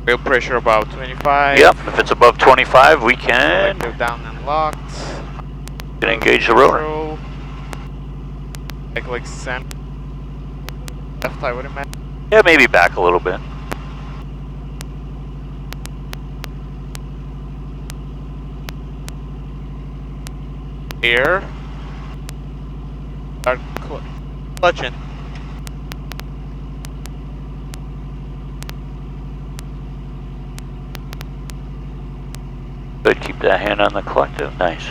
Wheel pressure about 25. Yep, if it's above 25, we can Down and locked. engage the rotor. Control. Like center. Left, I would imagine. Yeah, maybe back a little bit. Here. Start clutching. Good, keep that hand on the collective, nice.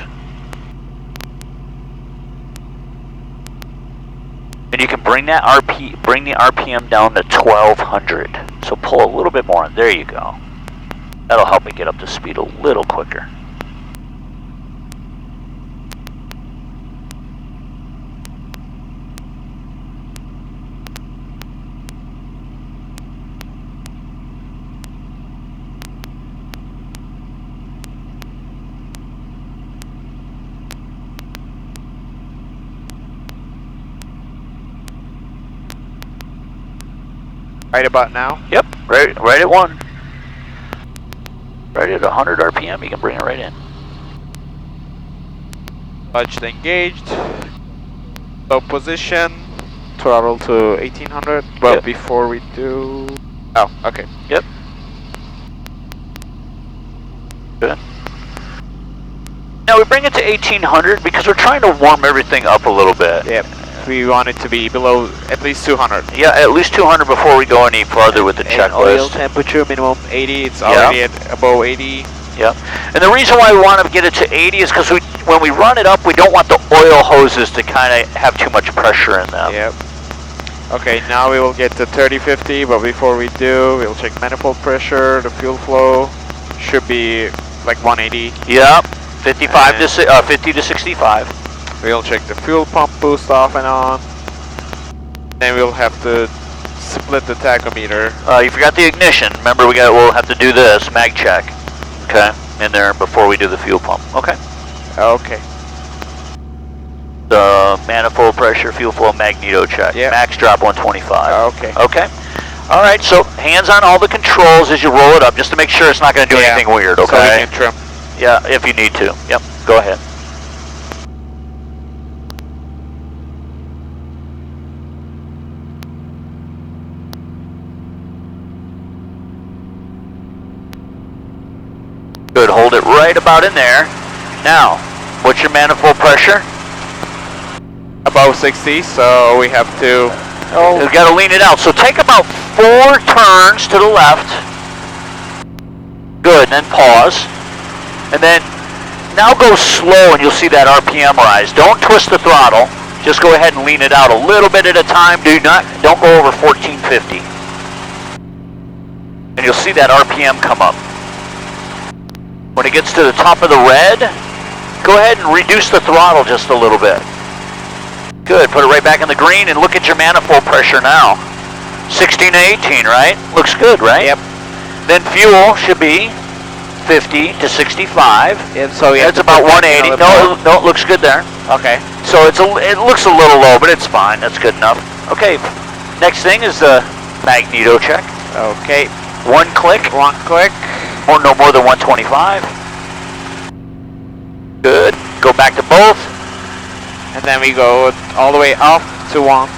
And you can bring that bring the RPM down to 1200. So pull a little bit more, there you go. That'll help it get up to speed a little quicker. Right about now. Yep, right at 1. Right at 100 RPM, you can bring it right in. Clutch engaged. Low position. Throttle to 1800. But Yep. before we do. Oh, okay. Yep. Good. Now we bring it to 1800 because we're trying to warm everything up a little bit. Yep. We want it to be below at least 200. Yeah, at least 200 before we go any further with the And oil checklist. temperature minimum 80. It's already at above 80. Yep. And the reason why we want to get it to 80 is because when we run it up, we don't want the oil hoses to kind of have too much pressure in them. Yep. Okay, now we will get to 3050, but before we do, we'll check manifold pressure. The fuel flow should be like 180. Yep. 55 to 50 to 65. We'll check the fuel pump boost off and on. Then we'll have to split the tachometer. You forgot the ignition. Remember, we'll have to do this mag check. Okay, in there before we do the fuel pump. Okay. Okay. The manifold pressure, fuel flow, magneto check. Yep. Max drop 125. Okay. Okay. All right. So hands on all the controls as you roll it up, just to make sure it's not going to do anything weird. Okay. So we can trim. Yeah, if you need to. Yep. Go ahead. Good, hold it right about in there. Now, what's your manifold pressure? Above 60, so we have to... We've got to lean it out. So take about 4 turns to the left. Good, then pause. And then, now go slow and you'll see that RPM rise. Don't twist the throttle. Just go ahead and lean it out a little bit at a time. Don't go over 1450. And you'll see that RPM come up. When it gets to the top of the red, go ahead and reduce the throttle just a little bit. Good, put it right back in the green and look at your manifold pressure now. 16 to 18, right? Looks good, right? Yep. Then fuel should be 50 to 65. Yep, so That's about 180. No, it looks good there. Okay. So it looks a little low, but it's fine. That's good enough. Okay, next thing is the magneto check. Okay. 1 click. 1 click. Or no more than 125. Good. Go back to both. And then we go all the way up to 1.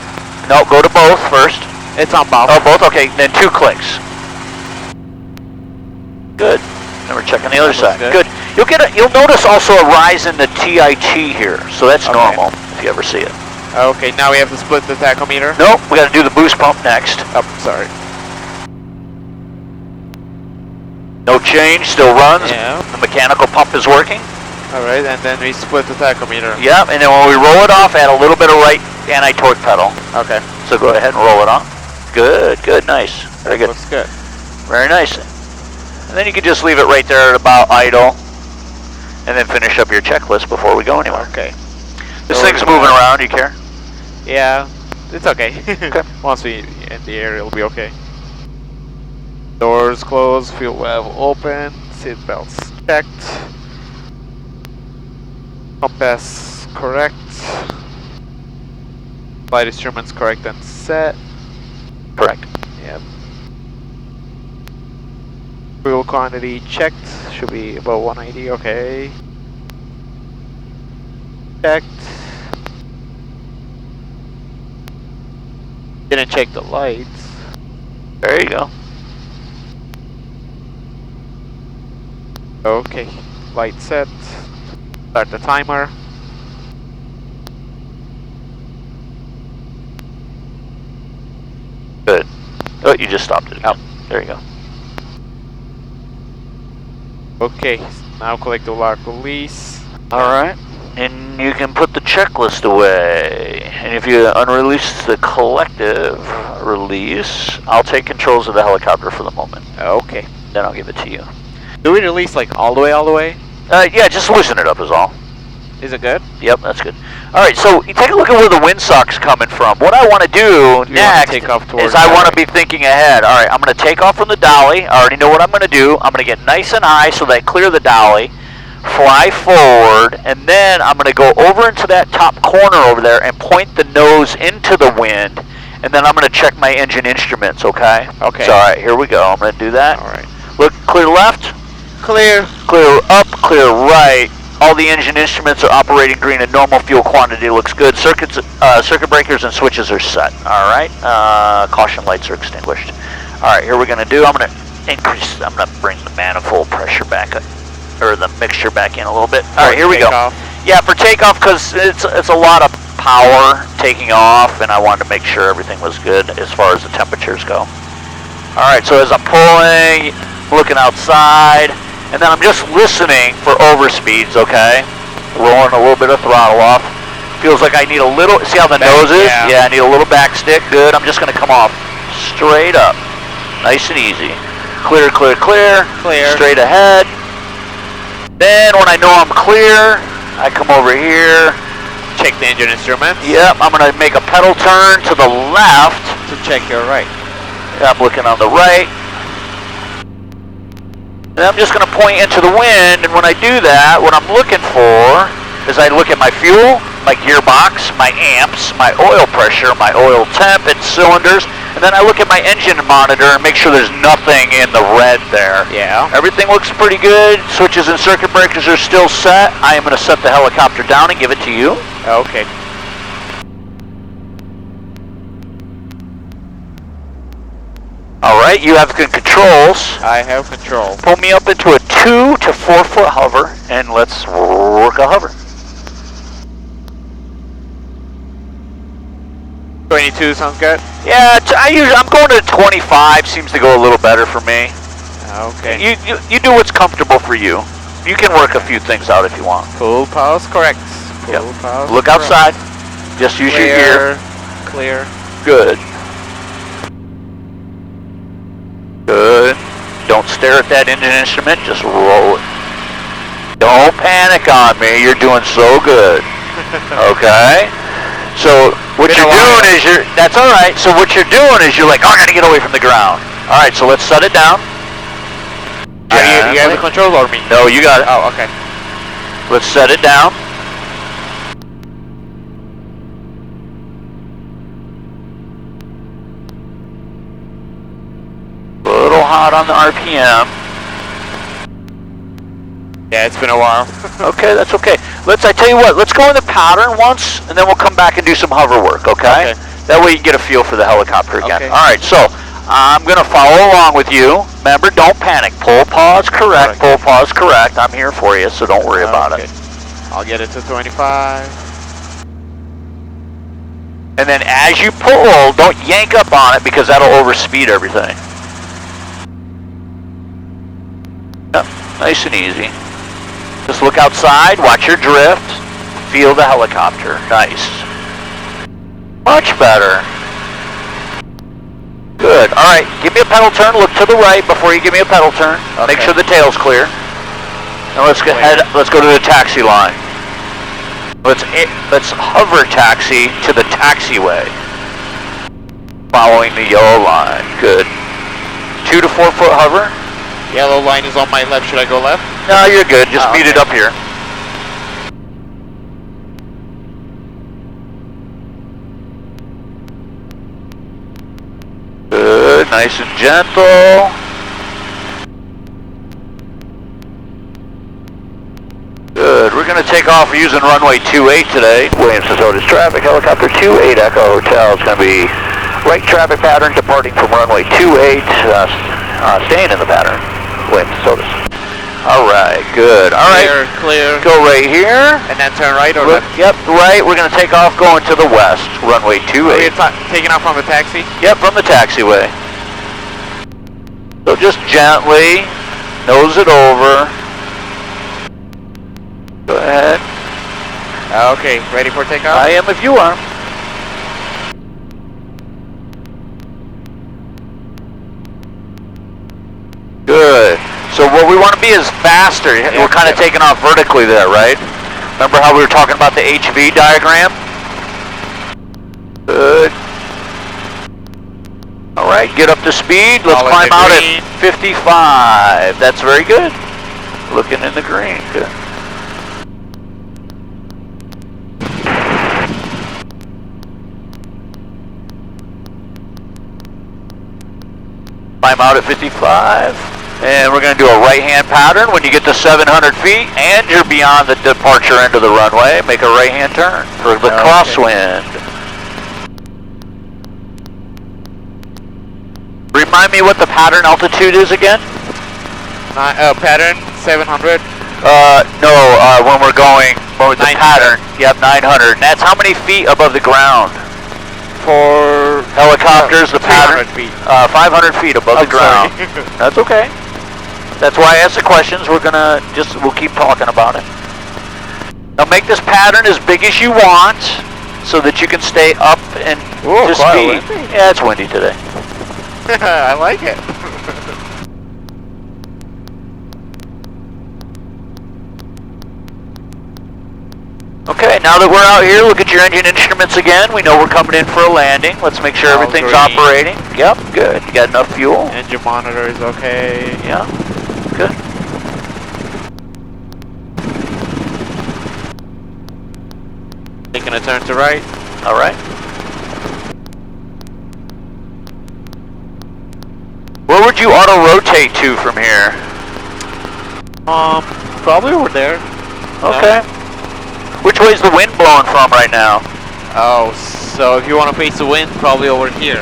No, go to both first. It's on both. Oh, both? Okay, then 2 clicks. Good. Now we're checking the other side. Good. You'll notice also a rise in the TIT here, so that's normal if you ever see it. Okay, now we have to split the tachometer. Nope, we got to do the boost pump next. Oh, sorry. No change, still runs. Yeah. The mechanical pump is working. Alright, and then we split the tachometer. Yep, and then when we roll it off, add a little bit of right anti-torque pedal. Okay. So go ahead and roll it off. Good, good, nice. Very good. Looks good. Very nice. And then you can just leave it right there at about idle, and then finish up your checklist before we go anywhere. Okay. This thing's moving around, do you care? Yeah, it's okay. Okay. Once we in the air, it'll be okay. Doors closed, fuel valve open, seat belts checked. Compass correct. Flight instruments correct and set. Correct. Yep. Fuel quantity checked. Should be about 180. Okay. Checked. Didn't check the lights. There you go. Okay. Light set. Start the timer. Good. Oh, you just stopped it. Yep. There you go. Okay. Now collect the lock release. Alright. And you can put the checklist away. And if you unrelease the collective release, I'll take controls of the helicopter for the moment. Okay. Then I'll give it to you. Do we release like all the way? Yeah, just loosen it up is all. Is it good? Yep, that's good. Alright, so you take a look at where the windsock's coming from. What I want to do next take off towards is I want to Dolly. be thinking ahead. Alright, I'm going to take off from the dolly. I already know what I'm going to do. I'm going to get nice and high so that I clear the dolly, fly forward, and then I'm going to go over into that top corner over there and point the nose into the wind, and then I'm going to check my engine instruments, okay? Okay. So, alright, here we go. I'm going to do that. Alright. Look, clear left. Clear. Clear up, clear right. All the engine instruments are operating green and normal fuel quantity looks good. Circuit breakers and switches are set. All right. Caution lights are extinguished. All right, here we're going to do, I'm going to bring the manifold pressure back up, or the mixture back in a little bit. All right, here we go. Yeah, for takeoff, because it's a lot of power taking off, and I wanted to make sure everything was good as far as the temperatures go. All right, so as I'm pulling, looking outside, and then I'm just listening for overspeeds, okay? Rolling a little bit of throttle off. Feels like I need a little, see how the nose is? Yeah, I need a little back stick. Good, I'm just gonna come off straight up. Nice and easy. Clear, clear, clear. Clear. Straight ahead. Then when I know I'm clear, I come over here. Check the engine instruments. Yep, I'm gonna make a pedal turn to the left. To check your right. I'm looking on the right. And I'm just going to point into the wind, and when I do that, what I'm looking for is I look at my fuel, my gearbox, my amps, my oil pressure, my oil temp and cylinders, and then I look at my engine monitor and make sure there's nothing in the red there. Yeah. Everything looks pretty good. Switches and circuit breakers are still set. I am going to set the helicopter down and give it to you. Okay. Alright, you have good controls. I have control. Pull me up into a 2 to 4 foot hover, and let's work a hover. 22 sounds good? Yeah, I'm going to 25, seems to go a little better for me. Okay. You do what's comfortable for you. You can work a few things out if you want. Full pause correct. Full Yep. pause Look correct. outside. Just use your ear. Clear. Good. Good. Don't stare at that engine instrument, just roll it. Don't panic on me, you're doing so good. Okay? So what you're doing is that's alright, so what you're doing is you're like, oh, I gotta get away from the ground. Alright, so let's set it down. You have the control or me? No, you got it. Oh, okay. Let's set it down. A little hot on the RPM. Yeah, it's been a while. Okay, that's okay. I tell you what, let's go in the pattern once, and then we'll come back and do some hover work, okay? That way you get a feel for the helicopter again. Okay. All right, so I'm going to follow along with you. Remember, don't panic. Pull, pause, correct. Pull, pause, correct. I'm here for you, so don't worry about it. I'll get it to 25. And then as you pull, don't yank up on it because that'll overspeed everything. Yep, nice and easy. Just look outside, watch your drift, feel the helicopter. Nice. Much better. Good. All right, give me a pedal turn. Look to the right before you give me a pedal turn. Okay. Make sure the tail's clear. Now let's go ahead. Let's go to the taxi line. Let's hover taxi to the taxiway. Following the yellow line. Good. 2 to 4 foot hover. Yellow line is on my left. Should I go left? No, you're good. Just beat it up here. Good. Nice and gentle. going to take off using runway 28 today. Williams to Otis traffic, helicopter 28 Echo Hotel is going to be right traffic pattern departing from runway 28, staying in the pattern. Williams to Otis. All right, good. All right, Clear. go right here. And then turn right or Look, left? yep, right. We're going to take off going to the west, runway 28. Are you taking off from the taxi? Yep, from the taxiway. So just gently nose it over. Go ahead. Okay, ready for takeoff? I am if you are. Good. So what we want to be is faster. We're kind of taking off vertically there, right? Remember how we were talking about the HV diagram? Good. All right, get up to speed. Let's All in climb the out green. at 55. That's very good. Looking in the green. Good. Climb out at 55. And we're going to do a right-hand pattern when you get to 700 feet and you're beyond the departure end of the runway. Make a right-hand turn for the crosswind. Remind me what the pattern altitude is again? Pattern 700. No, when we're going, the 900. pattern, yep, 900. And that's how many feet above the ground? For Helicopters, the 300 pattern? feet. 500 feet above the ground. That's okay. That's why I asked the questions. We'll keep talking about it. Now make this pattern as big as you want so that you can stay up and to speed. Windy. Yeah, it's windy today. I like it. Okay, now that we're out here, look at your engine instruments again. We know we're coming in for a landing. Let's make sure All everything's green. operating. Yep, good. You got enough fuel? Engine monitor is okay. Yeah, good. Taking a turn to right. All right. Where would you auto-rotate to from here? Probably over there. Okay. Which way's the wind blowing from right now? Oh, so if you want to face the wind, probably over here.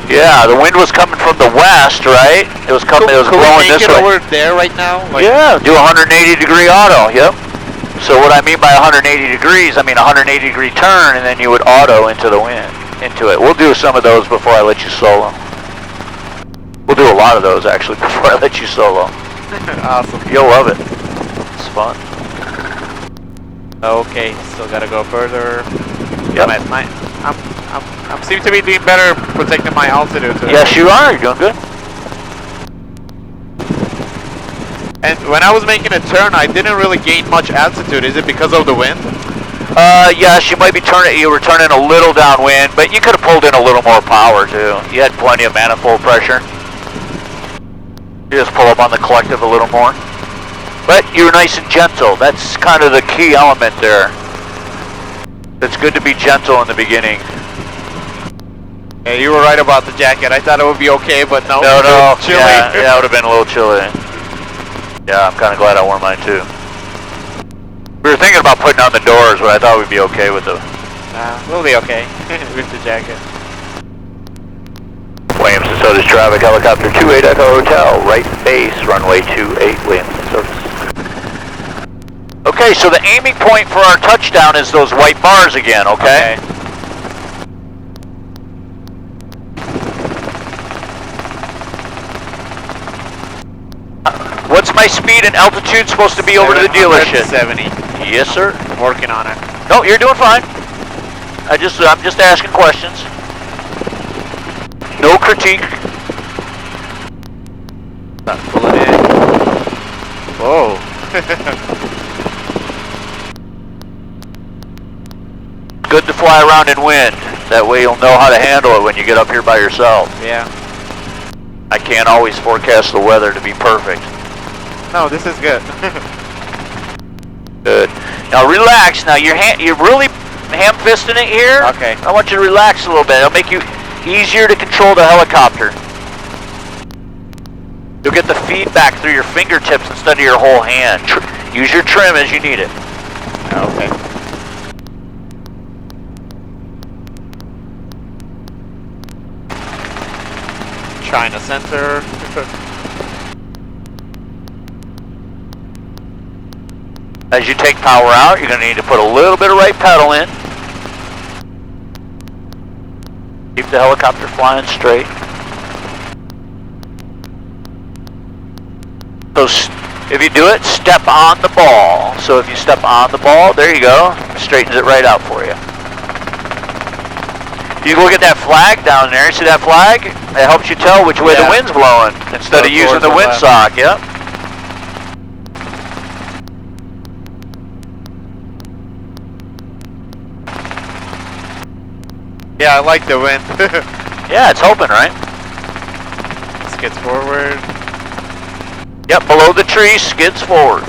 Yeah, the wind was coming from the west, right? It was coming. It was Could we blowing make this it way. over there right now? Like, Yeah, do 180-degree auto. Yep. So what I mean by 180 degrees, I mean 180-degree turn, and then you would auto into the wind, into it. We'll do some of those before I let you solo. We'll do a lot of those actually before I let you solo. Awesome. You'll love it. It's fun. Okay, still gotta go further. Yep. I'm seem to be doing better protecting my altitude today. Yes, you are. You're doing good. And when I was making a turn, I didn't really gain much altitude. Is it because of the wind? Yes, you might be you were turning a little downwind, but you could have pulled in a little more power too. You had plenty of manifold pressure. You just pull up on the collective a little more. But you're nice and gentle. That's kind of the key element there. It's good to be gentle in the beginning. Yeah, you were right about the jacket. I thought it would be okay, but no. No. Chilly. Yeah, it would have been a little chilly. Yeah, I'm kind of glad I wore mine too. We were thinking about putting on the doors, but I thought we'd be okay with the... We'll be okay with the jacket. Williams to Sodas traffic, helicopter 28 Echo Hotel, right base, runway 28, Williams to Sodas. Okay, so the aiming point for our touchdown is those white bars again, okay? What's my speed and altitude supposed to be over to the dealership? 70. Yes, sir. Working on it. No, you're doing fine. I'm just asking questions. No critique. Pull it in. Whoa. Good to fly around in wind. That way you'll know how to handle it when you get up here by yourself. Yeah. I can't always forecast the weather to be perfect. No, this is good. Good. Now relax. Now you're really ham-fisting it here. Okay. I want you to relax a little bit. It'll make you easier to control the helicopter. You'll get the feedback through your fingertips instead of your whole hand. Use your trim as you need it. Okay. China center. As you take power out, you're going to need to put a little bit of right pedal in. Keep the helicopter flying straight. So if you do it, step on the ball. So if you step on the ball, there you go. Straightens it right out for you. You look at that flag down there. See that flag? It helps you tell which way the wind's blowing instead of using the windsock. Yep. Yeah, I like the wind. Yeah, it's helping, right? Skids forward. Yep, below the tree, skids forward.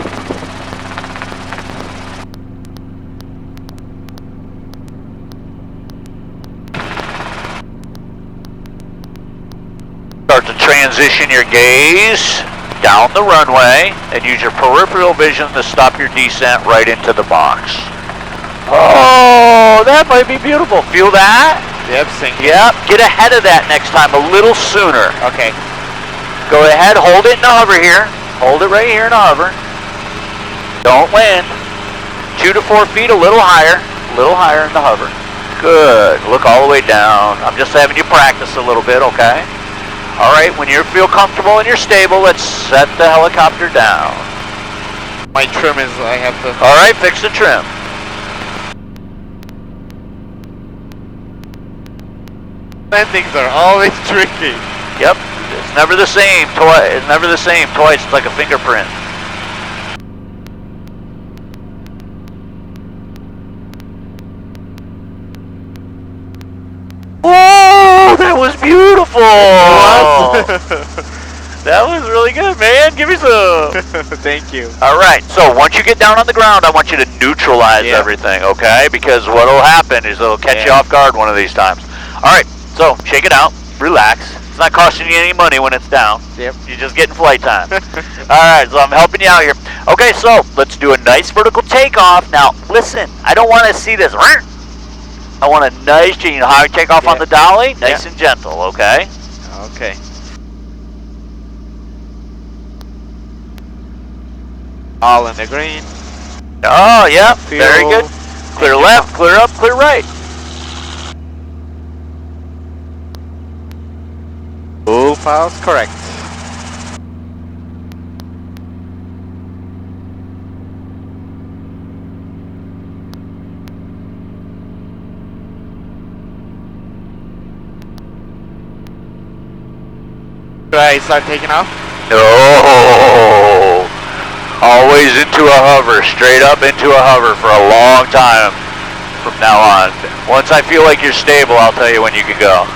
Start to transition your gaze down the runway and use your peripheral vision to stop your descent right into the box. Oh, that might be beautiful. Feel that? Yep, sinking. Yep, get ahead of that next time a little sooner. Okay. Go ahead, hold it in the hover here. Hold it right here in the hover. Don't land. 2 to 4 feet, a little higher in the hover. Good, look all the way down. I'm just having you practice a little bit, okay? All right, when you feel comfortable and you're stable, let's set the helicopter down. My trim is, I have to... All right, fix the trim. Landings are always tricky. Yep, it's never the same twice. It's never the same twice. It's like a fingerprint. Whoa, that was beautiful. That was really good, man. Give me some. Thank you. All right, so once you get down on the ground, I want you to neutralize everything, okay? Because what will happen is it'll catch you off guard one of these times. All right, so shake it out, relax. It's not costing you any money when it's down. Yep. You're just getting flight time. All right, so I'm helping you out here. Okay, so let's do a nice vertical takeoff. Now, listen, I don't want to see this. I want a nice, you know how I take off on the dolly? Nice and gentle, okay? Okay. All in the green. Oh, yeah, Fuel. very good. Clear left, clear up, clear right. Full files correct. Should I start taking off? No. Always into a hover, straight up into a hover for a long time from now on. Once I feel like you're stable, I'll tell you when you can go.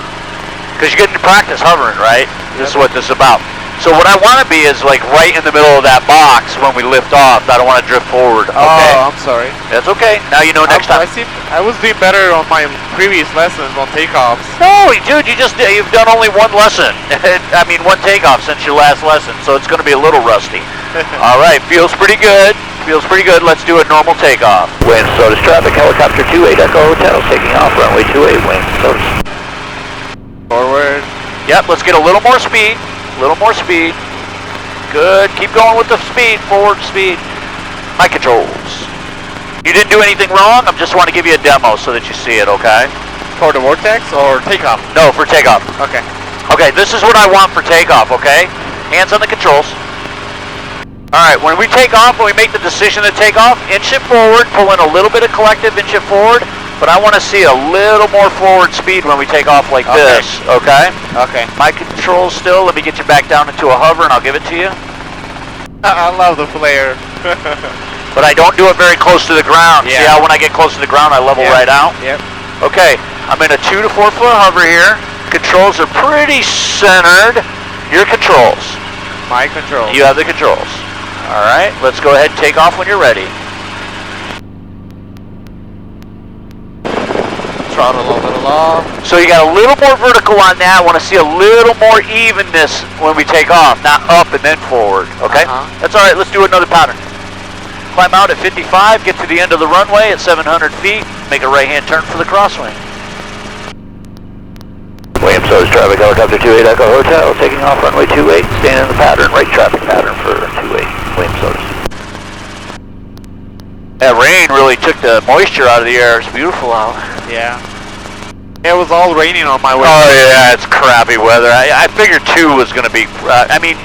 Because you're getting to practice hovering, right? This is what this is about. So what I want to be is like right in the middle of that box when we lift off. I don't want to drift forward. Okay. Oh, I'm sorry. That's okay. Now you know next time. I was doing better on my previous lessons on takeoffs. No, dude, you've done only one lesson. I mean, one takeoff since your last lesson, so it's going to be a little rusty. All right, feels pretty good. Feels pretty good. Let's do a normal takeoff. Wind SOTUS traffic, helicopter 28 Echo Hotel, taking off runway 28, wind SOTUS. Forward. Yep, let's get a little more speed. A little more speed. Good. Keep going with the speed. Forward speed. My controls. You didn't do anything wrong. I just want to give you a demo so that you see it, okay? For the vortex or takeoff? No, for takeoff. Okay. Okay, this is what I want for takeoff, okay? Hands on the controls. Alright, when we take off, when we make the decision to take off, inch it forward, pull in a little bit of collective, inch it forward, but I want to see a little more forward speed when we take off like this, okay? Okay. My controls still, let me get you back down into a hover and I'll give it to you. I love the flare. But I don't do it very close to the ground. Yeah. See how when I get close to the ground, I level right out? Yep. Okay, I'm in a 2 to 4 foot hover here. Controls are pretty centered. Your controls. My control. You have the controls. All right, let's go ahead and take off when you're ready. Throttle a little off. So you got a little more vertical on that. I want to see a little more evenness when we take off, not up and then forward, okay? Uh-huh. That's all right, let's do another pattern. climb out at 55, get to the end of the runway at 700 feet, make a right-hand turn for the crosswing. Williams Otis traffic, helicopter 28 Echo Hotel, taking off runway 28, staying in the pattern, right traffic pattern for 28, Williams Otis. That rain really took the moisture out of the air. It's beautiful out. Yeah. It was all raining on my way. Oh yeah, it's crappy weather. I figured 2 was going to be, I mean,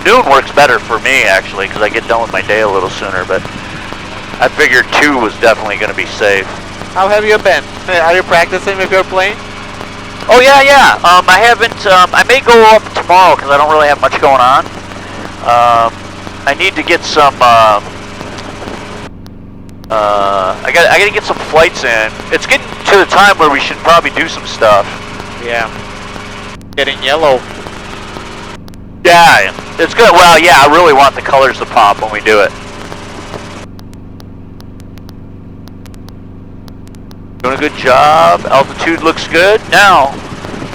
noon works better for me actually because I get done with my day a little sooner, but I figured 2 was definitely going to be safe. How have you been? Are you practicing with your plane? Oh yeah. I haven't, I may go up tomorrow because I don't really have much going on. I need to get some, I gotta get some flights in. It's getting to the time where we should probably do some stuff. Yeah. Getting yellow. Yeah, it's good. Well, yeah, I really want the colors to pop when we do it. Doing a good job. Altitude looks good. Now,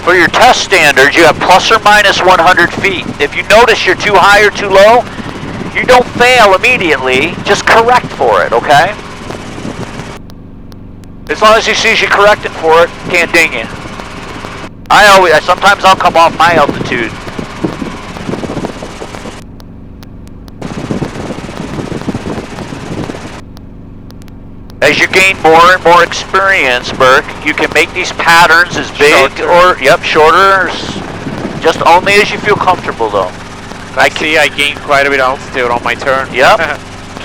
for your test standards, you have plus or minus 100 feet. If you notice you're too high or too low, you don't fail immediately. Just correct for it, okay? As long as he sees you correcting for it, can't ding you. Sometimes I'll come off my altitude. As you gain more and more experience, Burke, you can make these patterns as big shorter, just only as you feel comfortable though. I gained quite a bit of altitude on my turn. Yep.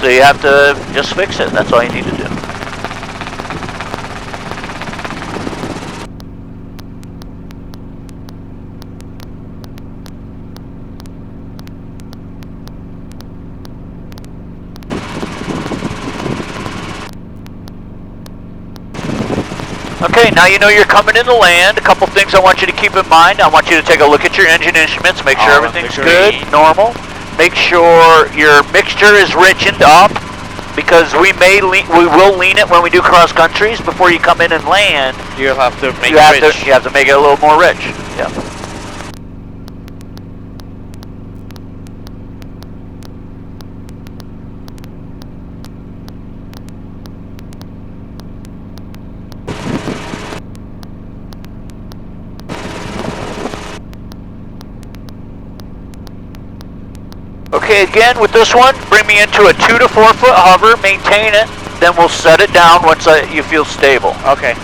So you have to just fix it. That's all you need to do. Okay, now you know you're coming in to land. A couple things I want you to keep in mind. I want you to take a look at your engine instruments, make sure everything's good, normal. Make sure your mixture is richened up because we will lean it when we do cross countries. Before you come in and land, You'll have to make it rich. You have to make it a little more rich. Yeah. Okay, again with this one, bring me into a 2 to 4 foot hover, maintain it, then we'll set it down once you feel stable. Okay.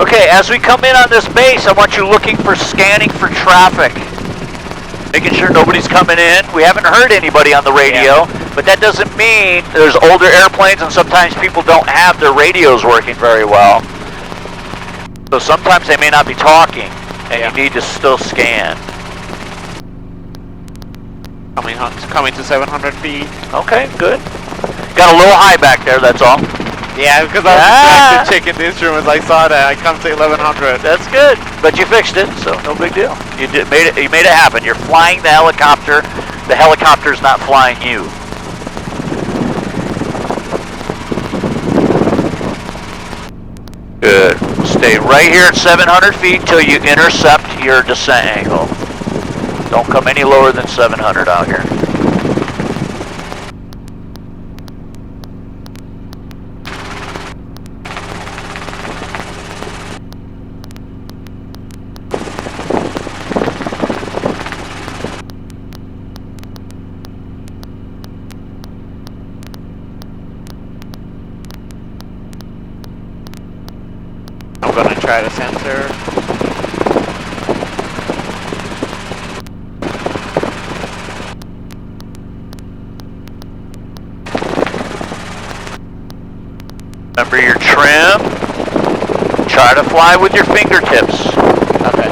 Okay, as we come in on this base, I want you looking for scanning for traffic. Making sure nobody's coming in. We haven't heard anybody on the radio, but that doesn't mean there's older airplanes and sometimes people don't have their radios working very well. So sometimes they may not be talking and you need to still scan. Coming to 700 feet. Okay, good. Got a little high back there, that's all. Yeah, because I was distracted checking the instruments. I saw that. I come to 1100. That's good, but you fixed it, so no big deal. You made it happen. You're flying the helicopter. The helicopter's not flying you. Good. Stay right here at 700 feet till you intercept your descent angle. Don't come any lower than 700 out here. I'm gonna try the sensor. Remember your trim. Try to fly with your fingertips. Okay.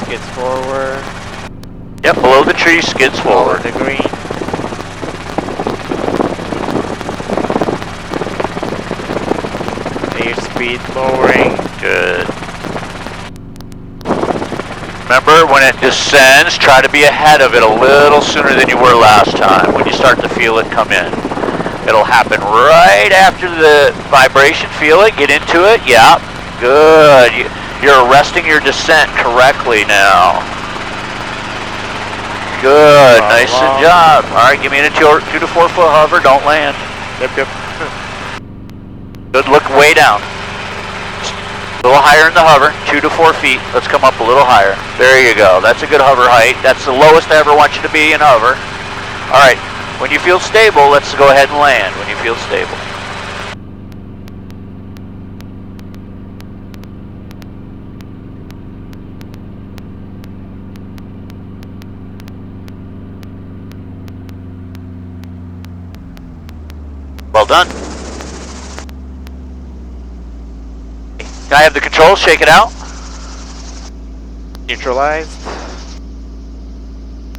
Skids forward. Yep, below the tree, skids forward. The green. speed, lowering. Good. Remember, when it descends, try to be ahead of it a little sooner than you were last time when you start to feel it come in. It'll happen right after the vibration. Feel it, get into it. Yeah, good. You're arresting your descent correctly now. Good, nice job. All right, give me a 2 to 4 foot hover, don't land. Yep. Good, look way down. A little higher in the hover, 2 to 4 feet. Let's come up a little higher. There you go. That's a good hover height. That's the lowest I ever want you to be in hover. All right, when you feel stable, let's go ahead and land when you feel stable. Well done. Can I have the controls? Shake it out. Neutralized.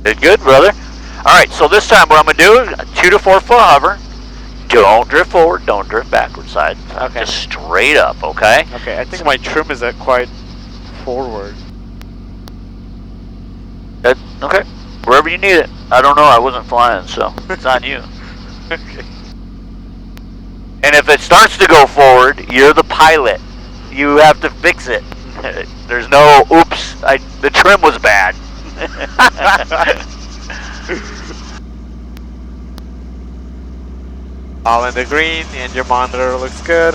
Did good, brother. All right, so this time what I'm going to do is 2 to 4 foot hover. Don't drift forward, don't drift backward side. Okay. Just straight up, okay? Okay, I think my trim is at quite forward. Good. Okay. Wherever you need it. I don't know, I wasn't flying, so it's on you. Okay. And if it starts to go forward, you're the pilot. You have to fix it. There's no, oops, the trim was bad. All in the green, and your monitor looks good.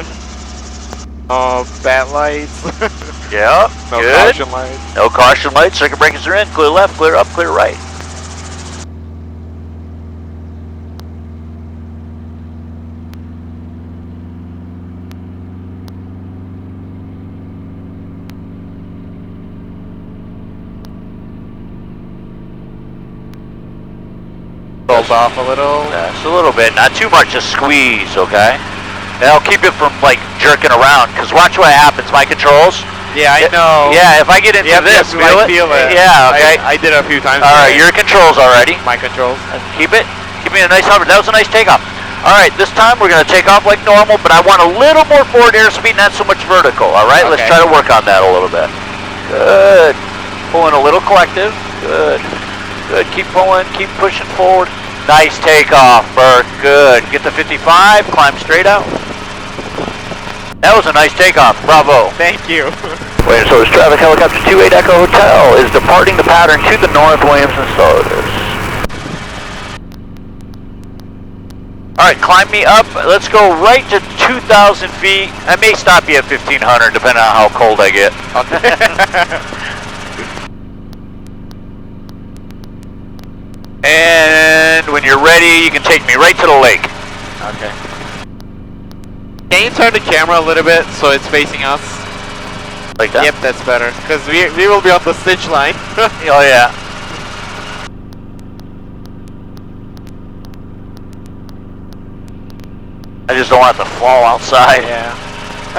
Bad lights. Yeah, No good. caution lights. No caution lights, circuit breakers are in, clear left, clear up, clear right. Rolled off a little. Just a little bit, not too much, just squeeze, okay? That'll keep it from like jerking around, because watch what happens, my controls. Yeah, I know. Yeah, if I get into this, feel feel it. Yeah, okay. I did it a few times. All right, your controls already. My controls. Keep it. Give me a nice hover. That was a nice takeoff. All right, this time we're going to take off like normal, but I want a little more forward airspeed, not so much vertical. All right, let's Okay. try to work on that a little bit. Good. Pulling a little collective. Good. Good. Keep pulling. Keep pushing forward. Nice takeoff, Bert. Good. Get to 55. Climb straight out. That was a nice takeoff. Bravo. Thank you. Wait, so this traffic helicopter 28 Echo Hotel is departing the pattern to the north, Williamson Solis. Alright, climb me up. Let's go right to 2,000 feet. I may stop you at 1,500 depending on how cold I get. And when you're ready, you can take me right to the lake. Okay. Can you turn the camera a little bit so it's facing us? Like that? Yep, that's better. Because we will be on the stitch line. Oh yeah. I just don't want it to fall outside. Yeah.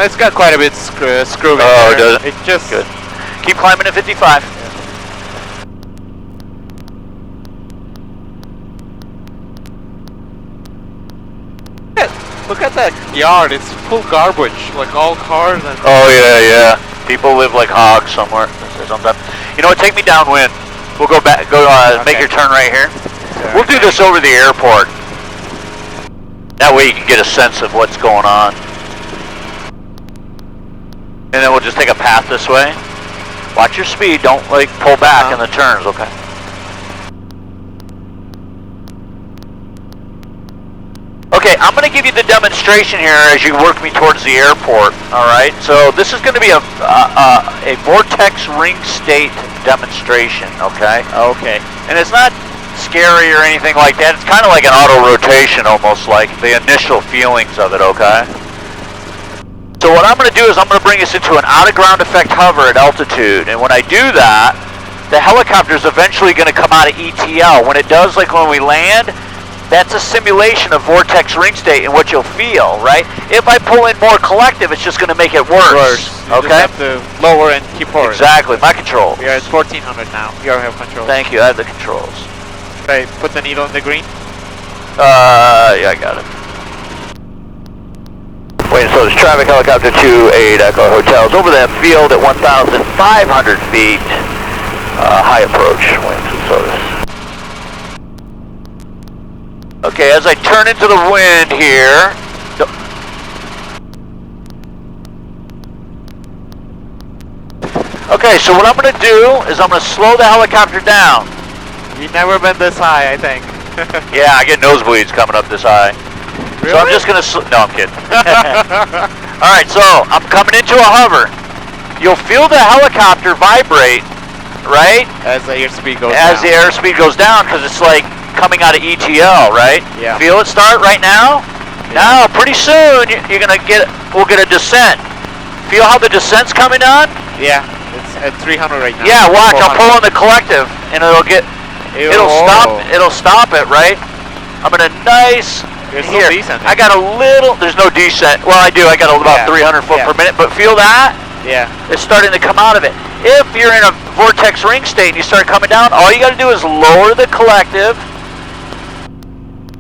It's got quite a bit screw in Oh, there. does it? It just... Good. Keep climbing at 55. Look at that yard. It's full garbage. Like all cars and... Oh yeah. People live like hogs somewhere. You know what? Take me downwind. We'll go back. Make your turn right here. Yeah. We'll do this over the airport. That way you can get a sense of what's going on. And then we'll just take a path this way. Watch your speed. Don't like pull back in the turns. Okay. Okay, I'm going to give you the demonstration here as you work me towards the airport, all right? So this is going to be a Vortex ring state demonstration, okay? Okay. And it's not scary or anything like that. It's kind of like an auto rotation, almost like the initial feelings of it, okay? So what I'm going to do is I'm going to bring us into an out-of-ground effect hover at altitude. And when I do that, the helicopter is eventually going to come out of ETL. When it does, like when we land, that's a simulation of vortex ring state and what you'll feel, right? If I pull in more collective, it's just going to make it worse. You Okay? just have to lower and keep forward. Exactly. My control. We are at 1400 now. You have control. Thank you. I have the controls. Should I put the needle in the green? Yeah, I got it. Waiting, so there's traffic, helicopter 28 Echo Hotels over that field at 1,500 feet. High approach, waiting, so this. Okay, as I turn into the wind here. Okay, so what I'm going to do is I'm going to slow the helicopter down. You've never been this high, I think. Yeah, I get nosebleeds coming up this high. Really? So I'm just going to, no, I'm kidding. Alright, so I'm coming into a hover. You'll feel the helicopter vibrate, right? As the airspeed goes down. As the airspeed goes down, because it's like coming out of ETL, right? Yeah. Feel it start right now? Yeah. Now, pretty soon, we'll get a descent. Feel how the descent's coming on? Yeah, it's at 300 right now. Yeah, watch, I'll 400. pull on the collective, and it'll stop it, right? I'm in a nice, There's here, no descent. I got a little, there's no descent. Well, I do, I got about 300 foot per minute, but feel that? Yeah. It's starting to come out of it. If you're in a vortex ring state and you start coming down, all you got to do is lower the collective.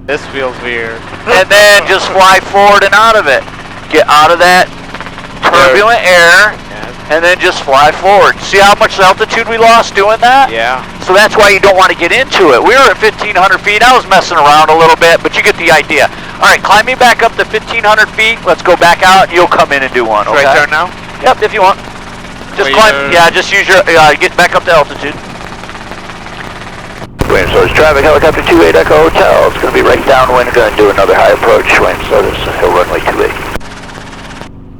This feels weird. And then just fly forward and out of it. Get out of that turbulent air, and then just fly forward. See how much altitude we lost doing that? Yeah. So that's why you don't want to get into it. We were at 1,500 feet. I was messing around a little bit, but you get the idea. All right, climb me back up to 1,500 feet. Let's go back out, and you'll come in and do one, okay? Should I turn now? Yep, if you want. Just climb, just use your, get back up to altitude. Wind source traffic, helicopter 28 Echo Hotel. It's going to be right downwind, going to do another high approach. Wind source, hill runway 28.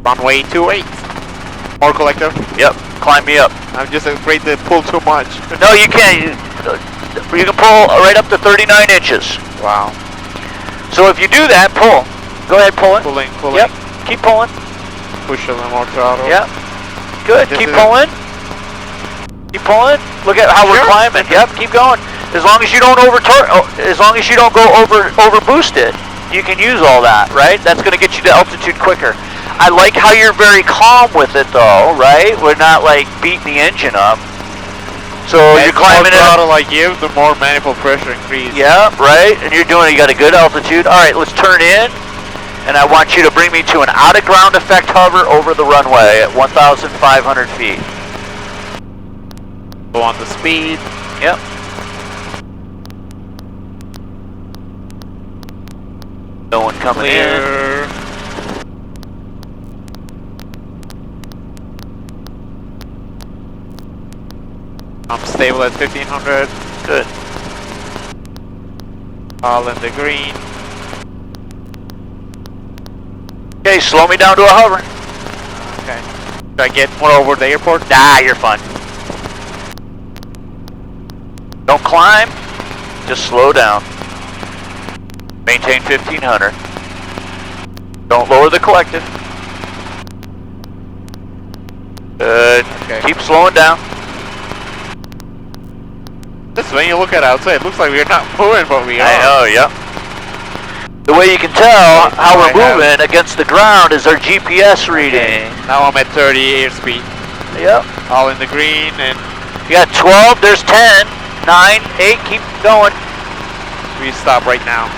Runway 28. More collective? Yep, climb me up. I'm just afraid to pull too much. No, you can't. You can pull right up to 39 inches. Wow. So if you do that, pull. Go ahead, pull it. Pulling. Yep, keep pulling. Push a little more throttle. Yep. Good, This keep is- pulling. Keep pulling. Look at how we're climbing. Yep, keep going. As long as you don't as long as you don't go over boost it, you can use all that, right? That's going to get you to altitude quicker. I like how you're very calm with it though, right? We're not like beating the engine up. So you're climbing the it. more throttle I give, the more manifold pressure increase. Yeah, right. And you got a good altitude. All right, let's turn in. And I want you to bring me to an out-of-ground effect hover over the runway at 1,500 feet. Go on the speed. Yep. No one coming in. Clear. I'm stable at 1,500. Good. All in the green. Okay, slow me down to a hover. Okay. Should I get more over the airport? Nah, you're fine. Don't climb. Just slow down. Maintain 1,500. Don't lower the collective. Good. Okay. Keep slowing down. This when you look at outside, it looks like we're not moving, but we are. I know, yep. The way you can tell how we're moving against the ground is our GPS reading. Now I'm at 30 airspeed. Yep. All in the green, and You got 12, there's 10, 9, 8, keep going. we stop right now.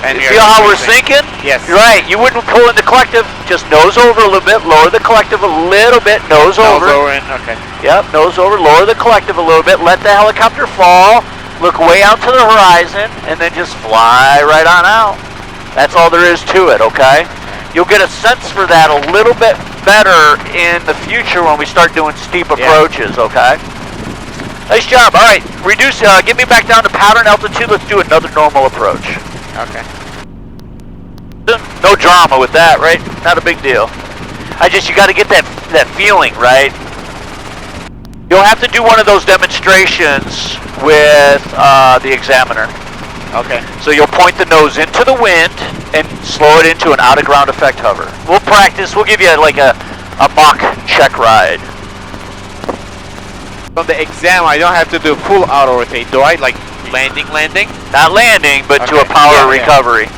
And You feel how we're sinking? Yes. You're right, you wouldn't pull in the collective, just nose over a little bit, lower the collective a little bit, nose over. Nose over in, okay. Yep, nose over, lower the collective a little bit, let the helicopter fall, look way out to the horizon, and then just fly right on out. That's all there is to it, okay? You'll get a sense for that a little bit better in the future when we start doing steep approaches, okay? Nice job. All right, get me back down to pattern altitude. Let's do another normal approach. Okay. No drama with that, right? Not a big deal. You got to get that feeling, right? You'll have to do one of those demonstrations with the examiner. Okay. So you'll point the nose into the wind and slow it into an out-of-ground effect hover. We'll practice. We'll give you like a mock check ride. On the exam, I don't have to do full auto rotate, do I? Like landing? Not landing, but to a Okay. power Yeah, yeah. recovery.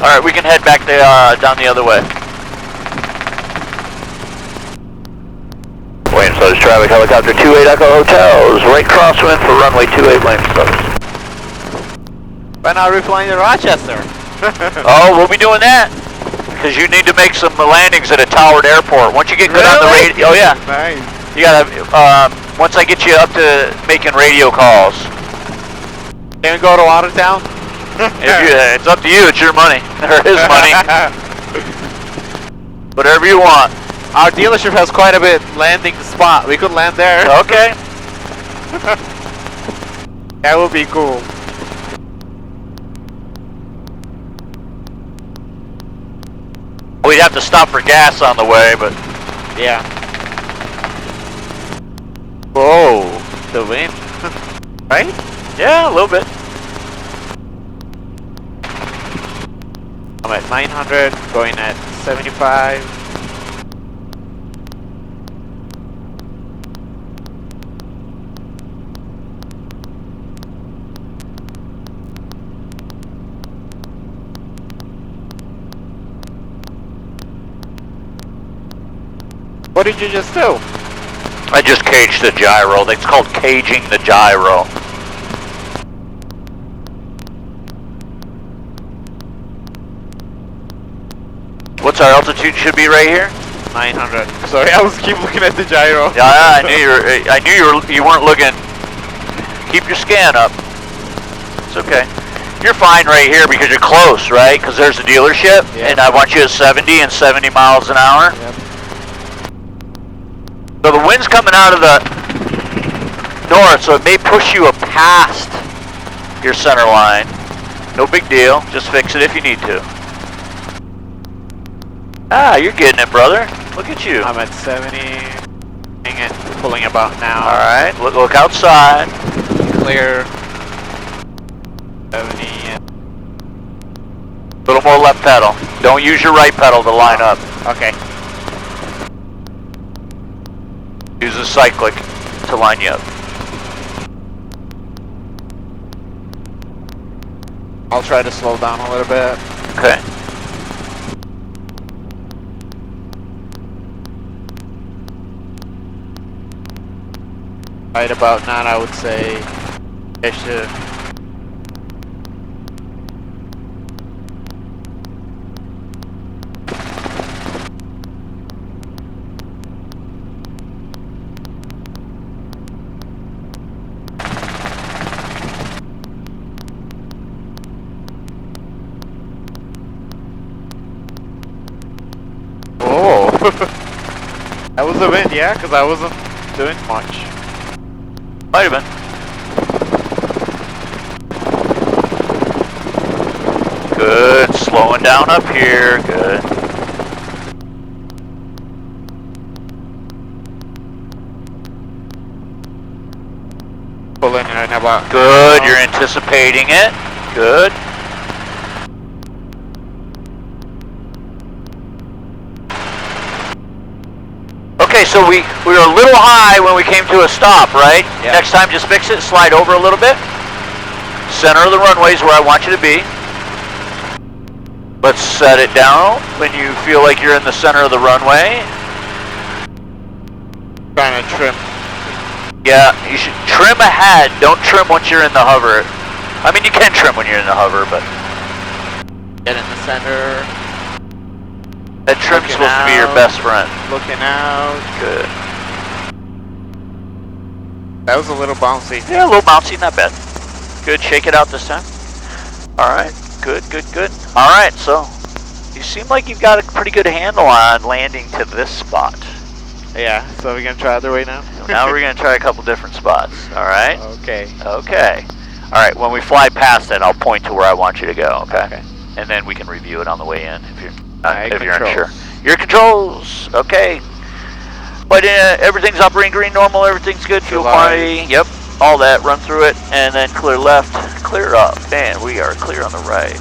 All right, we can head back down the other way. Wait, so Brothers, traffic helicopter 28 Echo Hotels, right crosswind for runway 28 Williams Brothers. Why not replying to Rochester? Oh, we'll be doing that. Because you need to make some landings at a towered airport. Once you get good on the radio, oh yeah. Nice. You gotta, once I get you up to making radio calls. Can we go to Watertown? It's up to you, it's your money, or his money. Whatever you want. Our dealership has quite a bit landing spot. We could land there. Okay. That would be cool. We'd have to stop for gas on the way, but... Yeah. Whoa, the wind. Right? Yeah, a little bit. I'm at 900, going at 75. What did you just do? I just caged the gyro. It's called caging the gyro. What's our altitude? Should be right here. 900. Sorry, I was keep looking at the gyro. Yeah, I knew you weren't looking. Keep your scan up. It's okay. You're fine right here because you're close, right? Because there's a dealership, yeah. And I want you at 70 and 70 miles an hour. Yep. So the wind's coming out of the north, so it may push you past your center line. No big deal. Just fix it if you need to. Ah, you're getting it, brother. Look at you. I'm at 70 and pulling about now. All right. Look outside. Clear. 70 and... A little more left pedal. Don't use your right pedal to line up. Okay. Use the cyclic to line you up. I'll try to slow down a little bit. Okay. Right about now, I would say I should. Oh, that was the wind, yeah, because I wasn't doing much. Might have been. Good. Slowing down up here. Good. Pulling right about. Good. You're anticipating it. Good. Okay, so we were a little high when we came to a stop, right? Yeah. Next time, just fix it. Slide over a little bit. Center of the runway is where I want you to be. Let's set it down when you feel like you're in the center of the runway. Trying to trim. Yeah, you should trim ahead. Don't trim once you're in the hover. I mean, you can trim when you're in the hover, but... Get in the center. That trim's Looking supposed to be your out. best friend. Looking out. Good. That was a little bouncy. Yeah, a little bouncy, not bad. Good, shake it out this time. Alright, good, good, good. Alright, so you seem like you've got a pretty good handle on landing to this spot. Yeah, so we're gonna try other way now? So now we're gonna try a couple different spots, alright? Okay. Okay. Alright, when we fly past it, I'll point to where I want you to go, okay? Okay. And then we can review it on the way in if you're Alright, if you're controls. unsure. Your controls, okay. But everything's operating green normal, everything's good, fuel quantity, yep, all that, run through it, and then clear left, clear up, and we are clear on the right.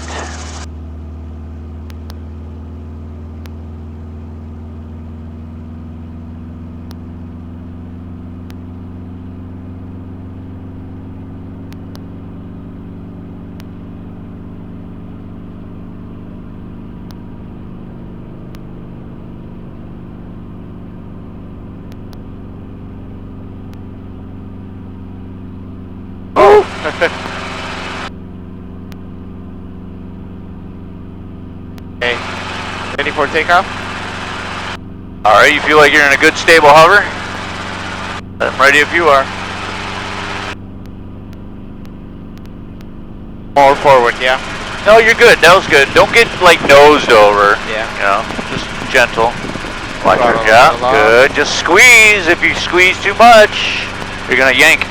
for takeoff. Alright, you feel like you're in a good stable hover? I'm ready if you are. More forward, yeah. No, you're good. That was good. Don't get like nosed over. Yeah. You know, just gentle. Watch your Throttle job. along. Good. Just squeeze. If you squeeze too much, you're gonna yank.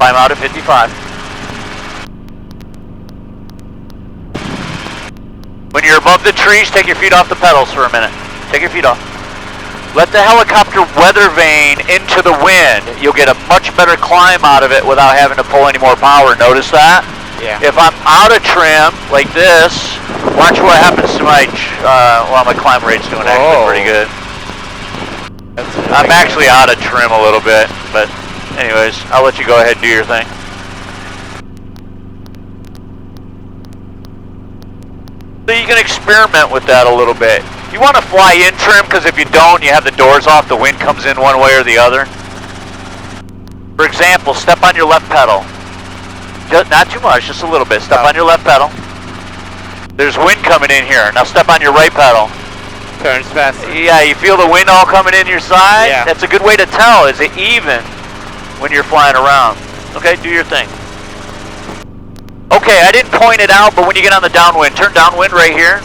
Climb out at 55. When you're above the trees, take your feet off the pedals for a minute. Take your feet off. Let the helicopter weather vane into the wind. You'll get a much better climb out of it without having to pull any more power. Notice that? Yeah. If I'm out of trim, like this, watch what happens to my, well, my climb rate's doing actually pretty good. That's really I'm good. actually out of trim a little bit, but anyways, I'll let you go ahead and do your thing. So you can experiment with that a little bit. You want to fly in trim, because if you don't, you have the doors off, the wind comes in one way or the other. For example, step on your left pedal. Not too much, just a little bit. Step on your left pedal. There's wind coming in here. Now step on your right pedal. Turns fast. Yeah, you feel the wind all coming in your side? Yeah. That's a good way to tell. Is it even when you're flying around? Okay, do your thing. Okay, I didn't point it out, but when you get on the downwind, turn downwind right here.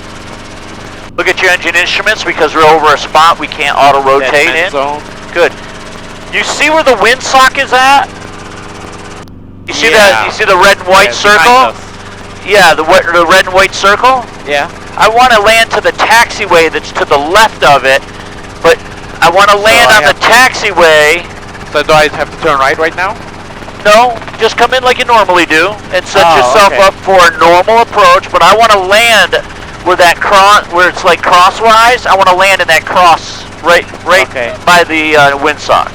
Look at your engine instruments, because we're over a spot we can't auto-rotate in. Zone. Good. You see where the windsock is at? You see that? You see the red and white circle? Yeah, the red and white circle? Yeah. I want to land to the taxiway that's to the left of it, but I want to land on the taxiway. So do I have to turn right now? No, just come in like you normally do and set yourself okay. up for a normal approach, but I want to land where that where it's like crosswise. I want to land in that cross right by the windsock.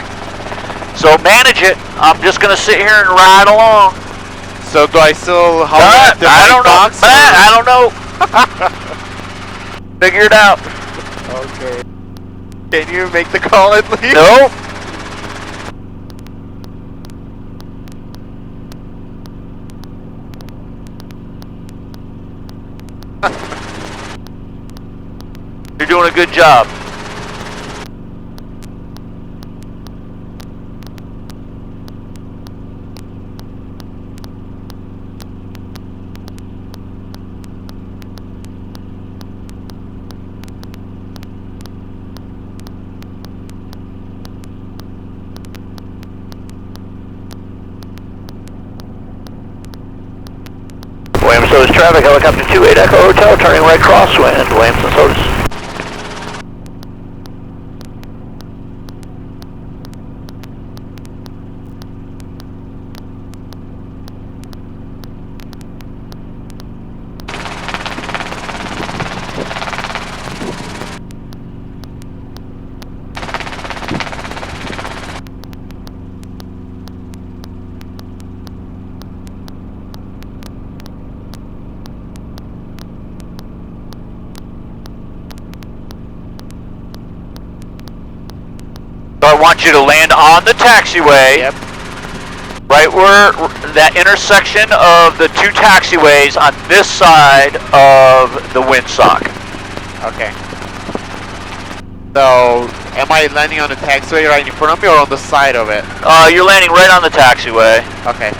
So manage it. I'm just going to sit here and ride along. So do I still hover at the I don't know. box? I don't know. Figure it out. Okay. Can you make the call at least? Nope. You're doing a good job. Williams Otis traffic, helicopter 28 Echo Hotel, turning right crosswind, Williams Otis. So I want you to land on the taxiway, right where that intersection of the two taxiways on this side of the windsock. Okay. So, am I landing on the taxiway right in front of me or on the side of it? You're landing right on the taxiway. Okay.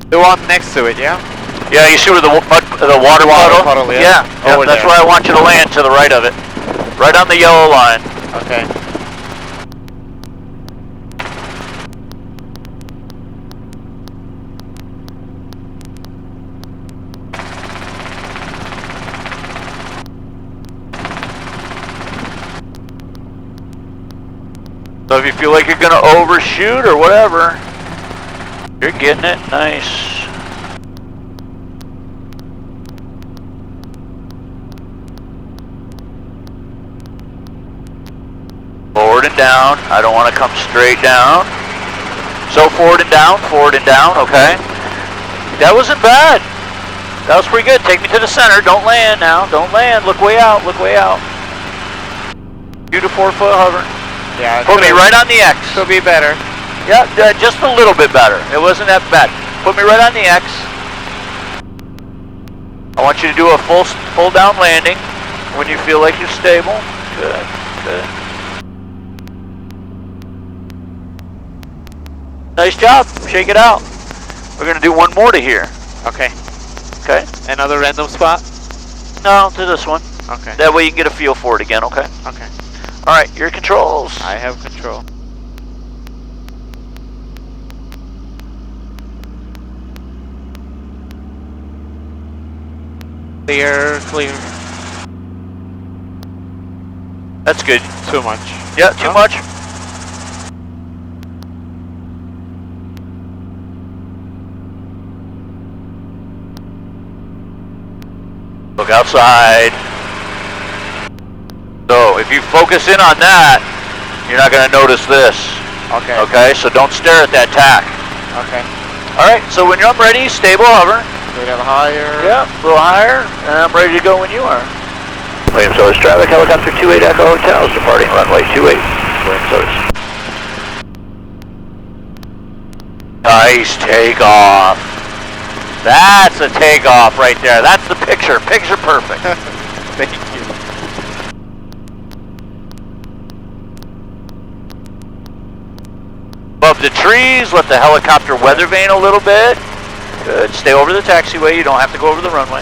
The one next to it, yeah? Yeah, you see where the water puddle? Yeah. Over That's there. where I want you to land, to the right of it. Right on the yellow line. Okay. So if you feel like you're going to overshoot or whatever, you're getting it nice. Forward and down. I don't want to come straight down. So forward and down, okay. That wasn't bad. That was pretty good. Take me to the center. Don't land now. Don't land. Look way out. Look way out. 2 to 4 foot hover. Yeah. Put me right on the X. Could be better. Yeah, just a little bit better. It wasn't that bad. Put me right on the X. I want you to do a full down landing when you feel like you're stable. Good, good. Nice job. Shake it out. We're gonna do one more to here. Okay. Okay. Another random spot? No, to this one. Okay. That way you can get a feel for it again, okay? Okay. Alright, your controls. I have control. Clear, clear. That's good. Too much. Yeah, too much. Look outside. So, if you focus in on that, you're not going to notice this. Okay. Okay, so don't stare at that tack. Okay. Alright, so when you're ready, stable hover. A little higher. Yeah, a little higher, and I'm ready to go when you are. William Solis traffic, helicopter 28 Echo Hotels, departing runway 28. William Solis. Nice takeoff. That's a takeoff right there. That's the picture. Picture perfect. Thank you. Above the trees, let the helicopter weather vane a little bit. Good. Stay over the taxiway. You don't have to go over the runway.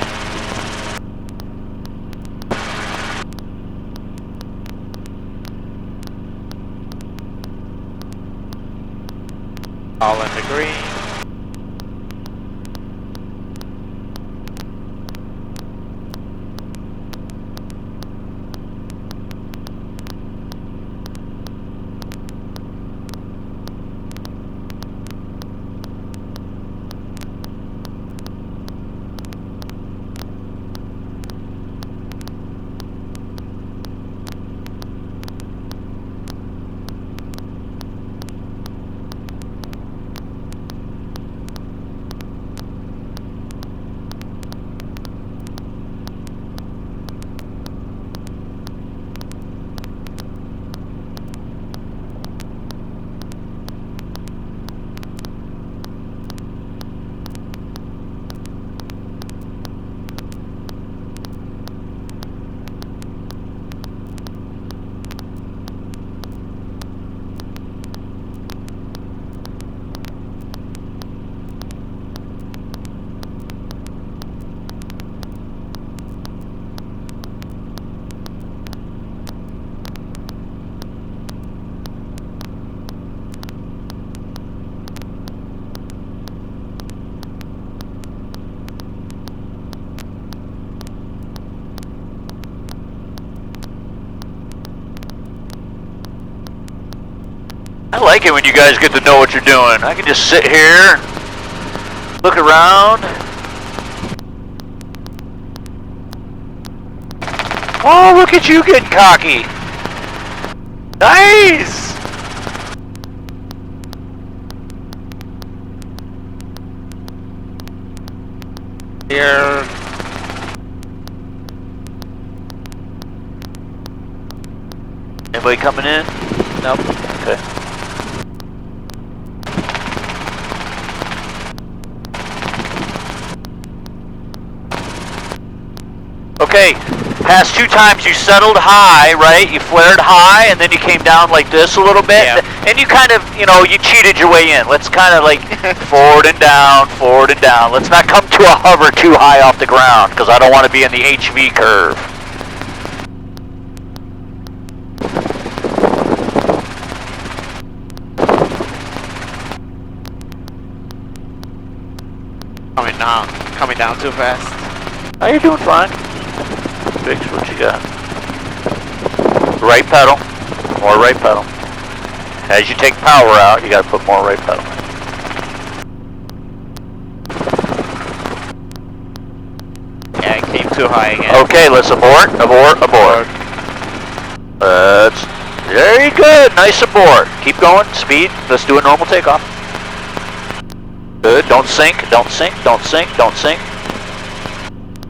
All in the green. I like it when you guys get to know what you're doing. I can just sit here, look around. Oh, look at you getting cocky. Nice! Here. Anybody coming in? Nope. Okay. Okay, past 2 times you settled high, right? You flared high and then you came down like this a little bit. Yeah. And you kind of, you know, you cheated your way in. Let's kind of like forward and down, forward and down. Let's not come to a hover too high off the ground because I don't want to be in the HV curve. Coming down too fast. Oh, you're doing fine. Fix what you got. Right pedal. More right pedal. As you take power out, you got to put more right pedal. Yeah, it came too high again. Okay, let's abort, abort, abort. Let's Very good. Nice abort. Keep going. Speed. Let's do a normal takeoff. Good. Don't sink. Don't sink. Don't sink. Don't sink.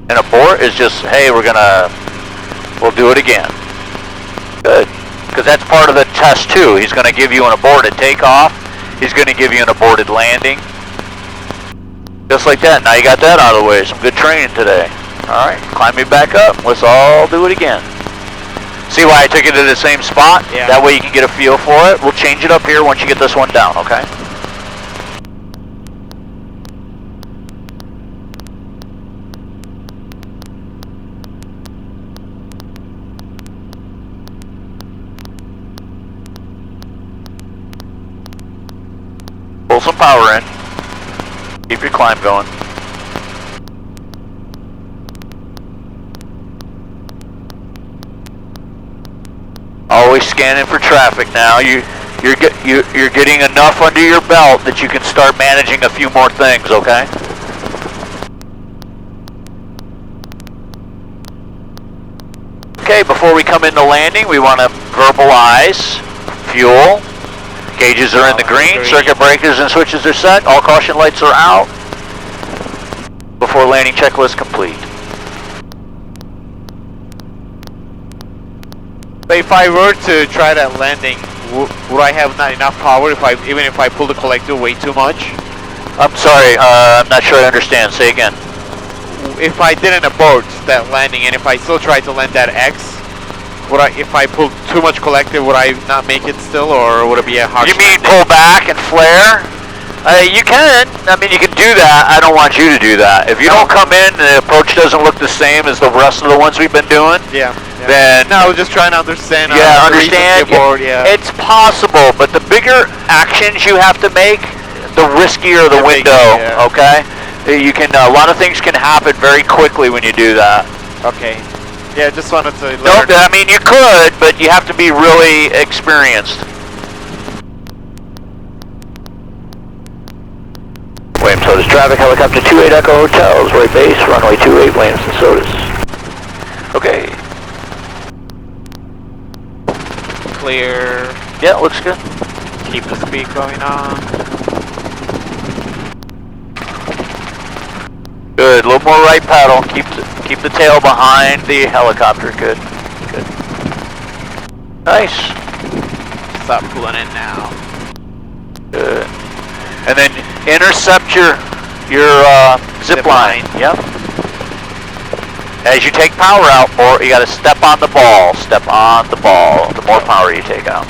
And abort is just, hey, we'll do it again. Good. Because that's part of the test too. He's going to give you an aborted takeoff. He's going to give you an aborted landing. Just like that. Now you got that out of the way. Some good training today. All right. Climb me back up. Let's all do it again. See why I took it to the same spot? Yeah. That way you can get a feel for it. We'll change it up here once you get this one down, okay? Pull some power in. Keep your climb going. Always scanning for traffic now. You're getting enough under your belt that you can start managing a few more things, okay? Okay, before we come into landing, we want to verbalize fuel. Gauges are in the green, circuit breakers and switches are set, all caution lights are out. Before landing checklist complete. But if I were to try that landing, would I have not enough power even if I pull the collector way too much? I'm sorry, I'm not sure I understand. Say again. If I didn't abort that landing and if I still tried to land that X, if I pulled too much collector, would I not make it still, or would it be a hard? You mean pull back and flare? You can. I mean, you can do that. I don't want you to do that. If you don't come in and the approach doesn't look the same as the rest of the ones we've been doing, then... No, I was just trying to understand. Understand. Yeah. It's possible, but the bigger actions you have to make, the riskier the window, okay? You can, a lot of things can happen very quickly when you do that. Okay. Yeah, just wanted to learn. No, I mean, you could, but you have to be really experienced. Williams Sodas traffic, helicopter 28 Echo Hotels, right base, runway 28 Williamson Sodas. Okay. Clear. Yeah, looks good. Keep the speed going on. Good, a little more right paddle. Keep the tail behind the helicopter. Good, good. Nice. Stop pulling in now. Good. And then intercept your zip line. Yep. As you take power out, more you got to step on the ball. Step on the ball. The more power you take out.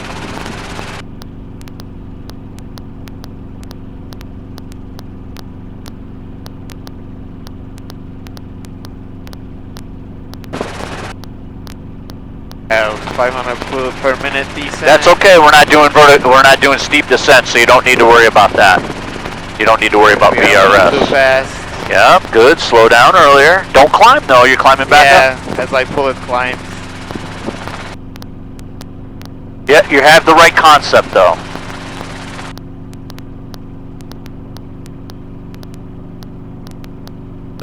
Oh, 500 per minute descent. That's okay. We're not doing steep descent, so you don't need to worry about that. You don't need to worry about BRS. Too fast. Yep, good. Slow down earlier. Don't climb though. You're climbing back up. Yeah, as I pull it, climb. Yeah, you have the right concept though.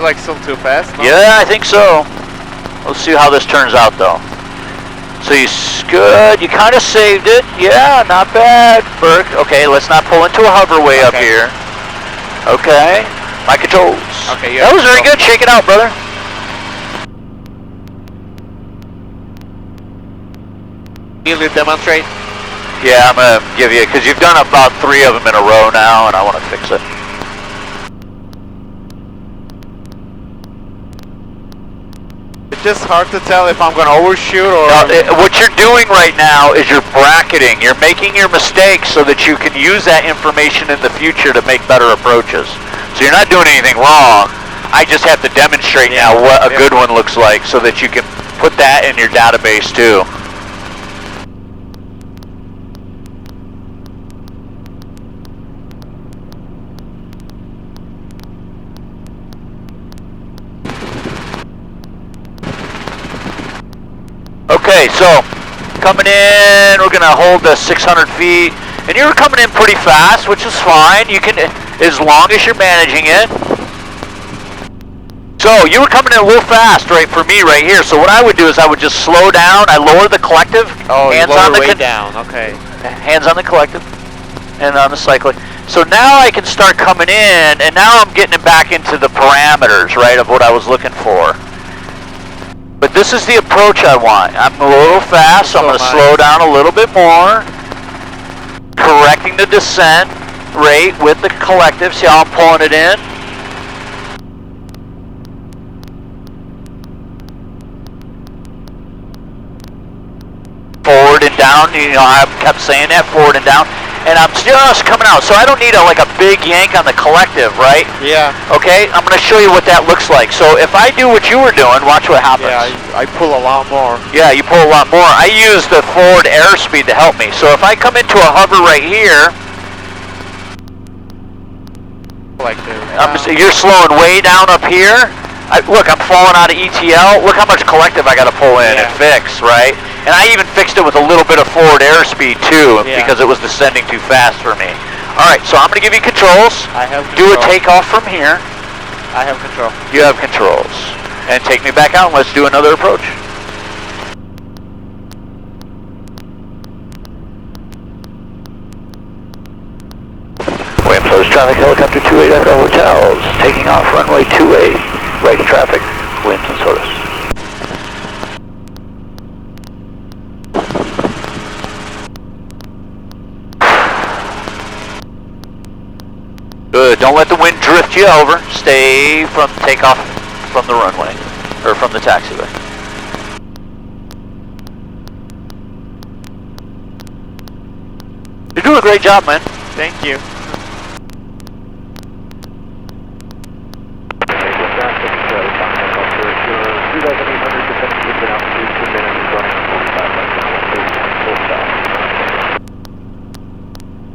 Like still too fast? No? Yeah, I think so. Let's see how this turns out though. So good. You kind of saved it. Yeah, not bad, Burke. Okay, let's not pull into a hover way up here. Okay. My controls. Okay, that was very good. Shake it out, brother. Will you demonstrate? Yeah, I'm going to give you, because you've done about 3 of them in a row now, and I want to fix it. It's just hard to tell if I'm going to overshoot or... Now, what you're doing right now is you're bracketing. You're making your mistakes so that you can use that information in the future to make better approaches. So you're not doing anything wrong. I just have to demonstrate now what a good one looks like so that you can put that in your database too. Okay, so coming in, we're gonna hold the 600 feet, and you're coming in pretty fast, which is fine. You can, as long as you're managing it. So you were coming in a little fast, right, for me right here. So what I would do is I would just slow down. I lower the collective. Oh, hands you lower on the way down. Okay. Hands on the collective and on the cyclic. So now I can start coming in, and now I'm getting it back into the parameters, right, of what I was looking for. But this is the approach I want. I'm a little fast, so I'm going to slow down a little bit more. Correcting the descent rate with the collective. See how I'm pulling it in? Forward and down, you know, I kept saying that, forward and down. And I'm just coming out, so I don't need like a big yank on the collective, right? Yeah. Okay, I'm going to show you what that looks like. So if I do what you were doing, watch what happens. Yeah, I pull a lot more. Yeah, you pull a lot more. I use the forward airspeed to help me. So if I come into a hover right here, you're slowing way down up here. Look, I'm falling out of ETL. Look how much collective I got to pull in and fix, right? And I even fixed it with a little bit of forward airspeed too, because it was descending too fast for me. All right, so I'm going to give you controls. I have control. Do a takeoff from here. I have control. You have controls. And take me back out and let's do another approach. Williams Host traffic, helicopter 28 Echo Hotels, taking off runway 28, right traffic, Williams Host. Good, don't let the wind drift you over. Stay from takeoff from the runway, or from the taxiway. You're doing a great job, man. Thank you.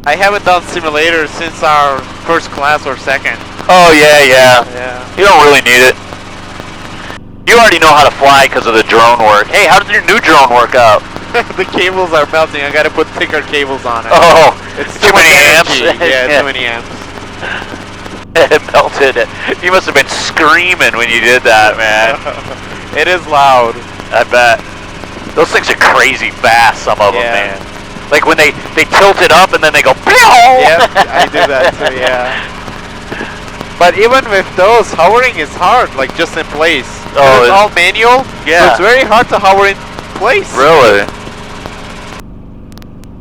I haven't done simulators since our first class or second. Oh yeah. Yeah. You don't really need it. You already know how to fly because of the drone work. Hey, how did your new drone work out? The cables are melting. I gotta put thicker cables on it. Oh, it's too many amps. Yeah, too many amps. It melted. You must have been screaming when you did that, man. It is loud. I bet. Those things are crazy fast, some of them, man. Like when they tilt it up and then they go, Pew! Yep, I do that too, yeah. But even with those, hovering is hard, like just in place. Oh, it's all manual, yeah. so it's very hard to hover in place. Really?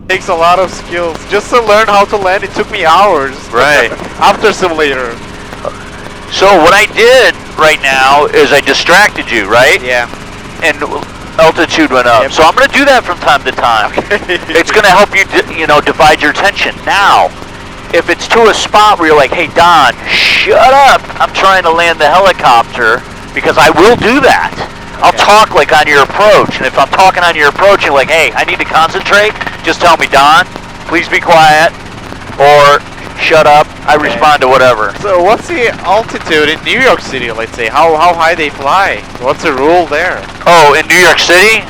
Takes a lot of skills. Just to learn how to land, it took me hours. Right. After simulator. So what I did right now is I distracted you, right? Yeah. And altitude went up. Yep. So I'm going to do that from time to time. It's going to help you, divide your attention. Now, if it's to a spot where you're like, hey, Don, shut up. I'm trying to land the helicopter, because I will do that. I'll talk like on your approach. And if I'm talking on your approach, you're like, hey, I need to concentrate, just tell me, Don, please be quiet, or shut up. I respond to whatever. So what's the altitude in New York City, let's say? How high they fly? What's the rule there? Oh, in New York City?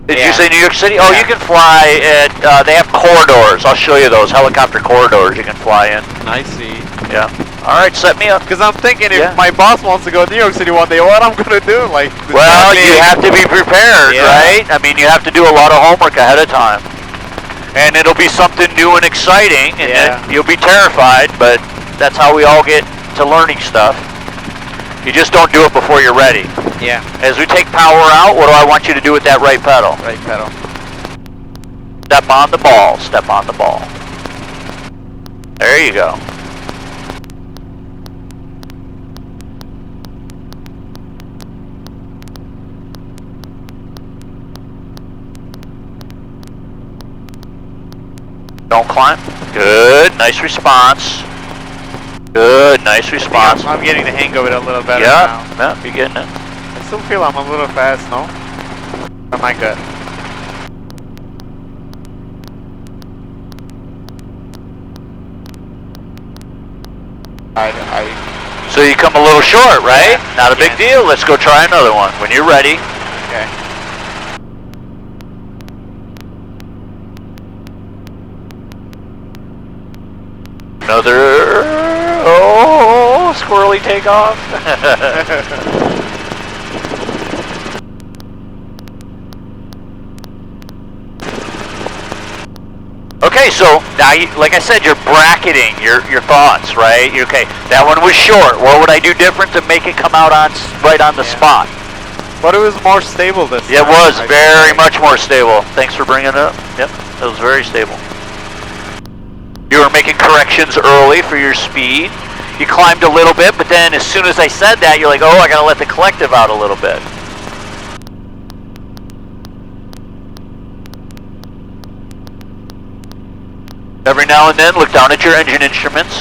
Did you say New York City? Oh, you can fly at, they have corridors. I'll show you those, helicopter corridors you can fly in. I see. Yeah. All right, set me up. Because I'm thinking if my boss wants to go to New York City one day, what I'm going to do? Like, well, you have to be prepared, right? I mean, you have to do a lot of homework ahead of time. And it'll be something new and exciting, and you'll be terrified, but that's how we all get to learning stuff. You just don't do it before you're ready. Yeah. As we take power out, what do I want you to do with that right pedal? Right pedal. Step on the ball, step on the ball. There you go. Don't climb. Good, nice response. Good, nice response. I'm getting the hang of it a little better now. Yeah, you're getting it. I still feel I'm a little fast, no? Am I good? So you come a little short, right? Not a big deal. Let's go try another one when you're ready. Okay. Another, oh, squirrely early takeoff? Okay, so now, like I said, you're bracketing your thoughts, right? Okay, that one was short. What would I do different to make it come out right on the spot? But it was more stable this It time. was very much more stable. Thanks for bringing it up. Yep, it was very stable. You were making corrections early for your speed. You climbed a little bit, but then as soon as I said that, you're like, oh, I gotta let the collective out a little bit. Every now and then, look down at your engine instruments.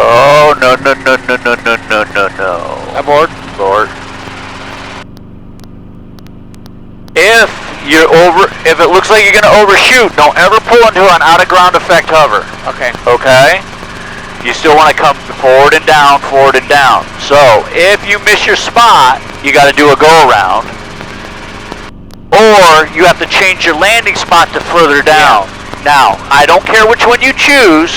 Oh, no. Abort. Abort. If it looks like you're gonna overshoot, don't ever pull into an out of ground effect hover. Okay. Okay? You still wanna come forward and down. So, if you miss your spot, you gotta do a go around. Or you have to change your landing spot to further down. Yeah. Now, I don't care which one you choose,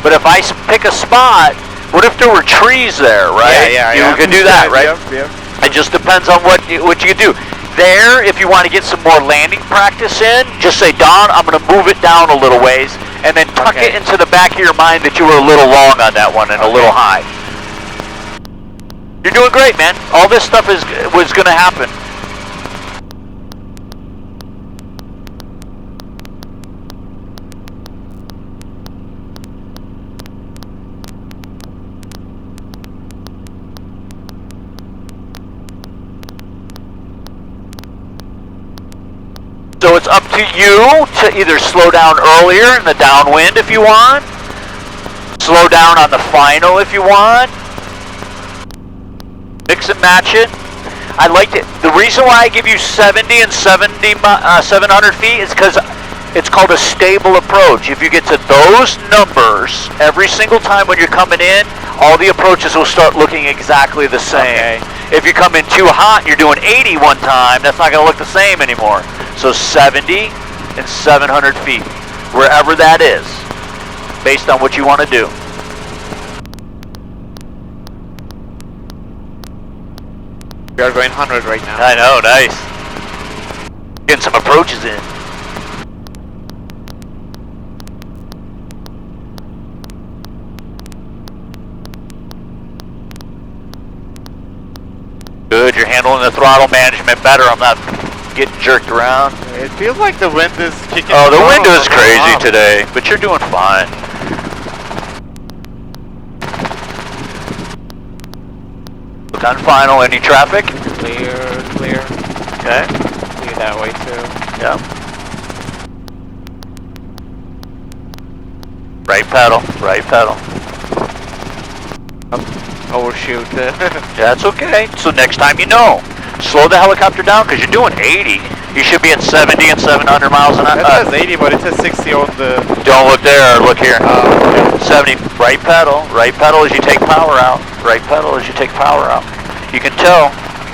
but if I pick a spot, what if there were trees there, right? Yeah. You can do that, right? Yep. It just depends on what you can do. There, if you want to get some more landing practice in, just say, Don, I'm going to move it down a little ways, and then tuck it into the back of your mind that you were a little long on that one and a little high. You're doing great, man. All this stuff was going to happen. So it's up to you to either slow down earlier in the downwind if you want, slow down on the final if you want, mix and match it. I liked it. The reason why I give you 70 and 700 feet is because it's called a stable approach. If you get to those numbers every single time when you're coming in, all the approaches will start looking exactly the same. Okay. If you come in too hot and you're doing 80 one time, that's not going to look the same anymore. So 70 and 700 feet, wherever that is, based on what you want to do. We are going 100 right now. I know, nice. Getting some approaches in. the throttle management better. I'm not getting jerked around. It feels like the wind is kicking. Oh, the wind throttle is a little crazy up. today, but you're doing fine. Look on final, any traffic? Clear, clear. Okay. Clear that way too. Yeah. Right pedal, right pedal. Overshoot. That's okay. So next time you know. Slow the helicopter down because you're doing 80. You should be at 70 and 700 miles an That hour. says 80, but it says 60 on the. Don't look there, look here. Okay. 70, right pedal as you take power out. Right pedal as you take power out. You can tell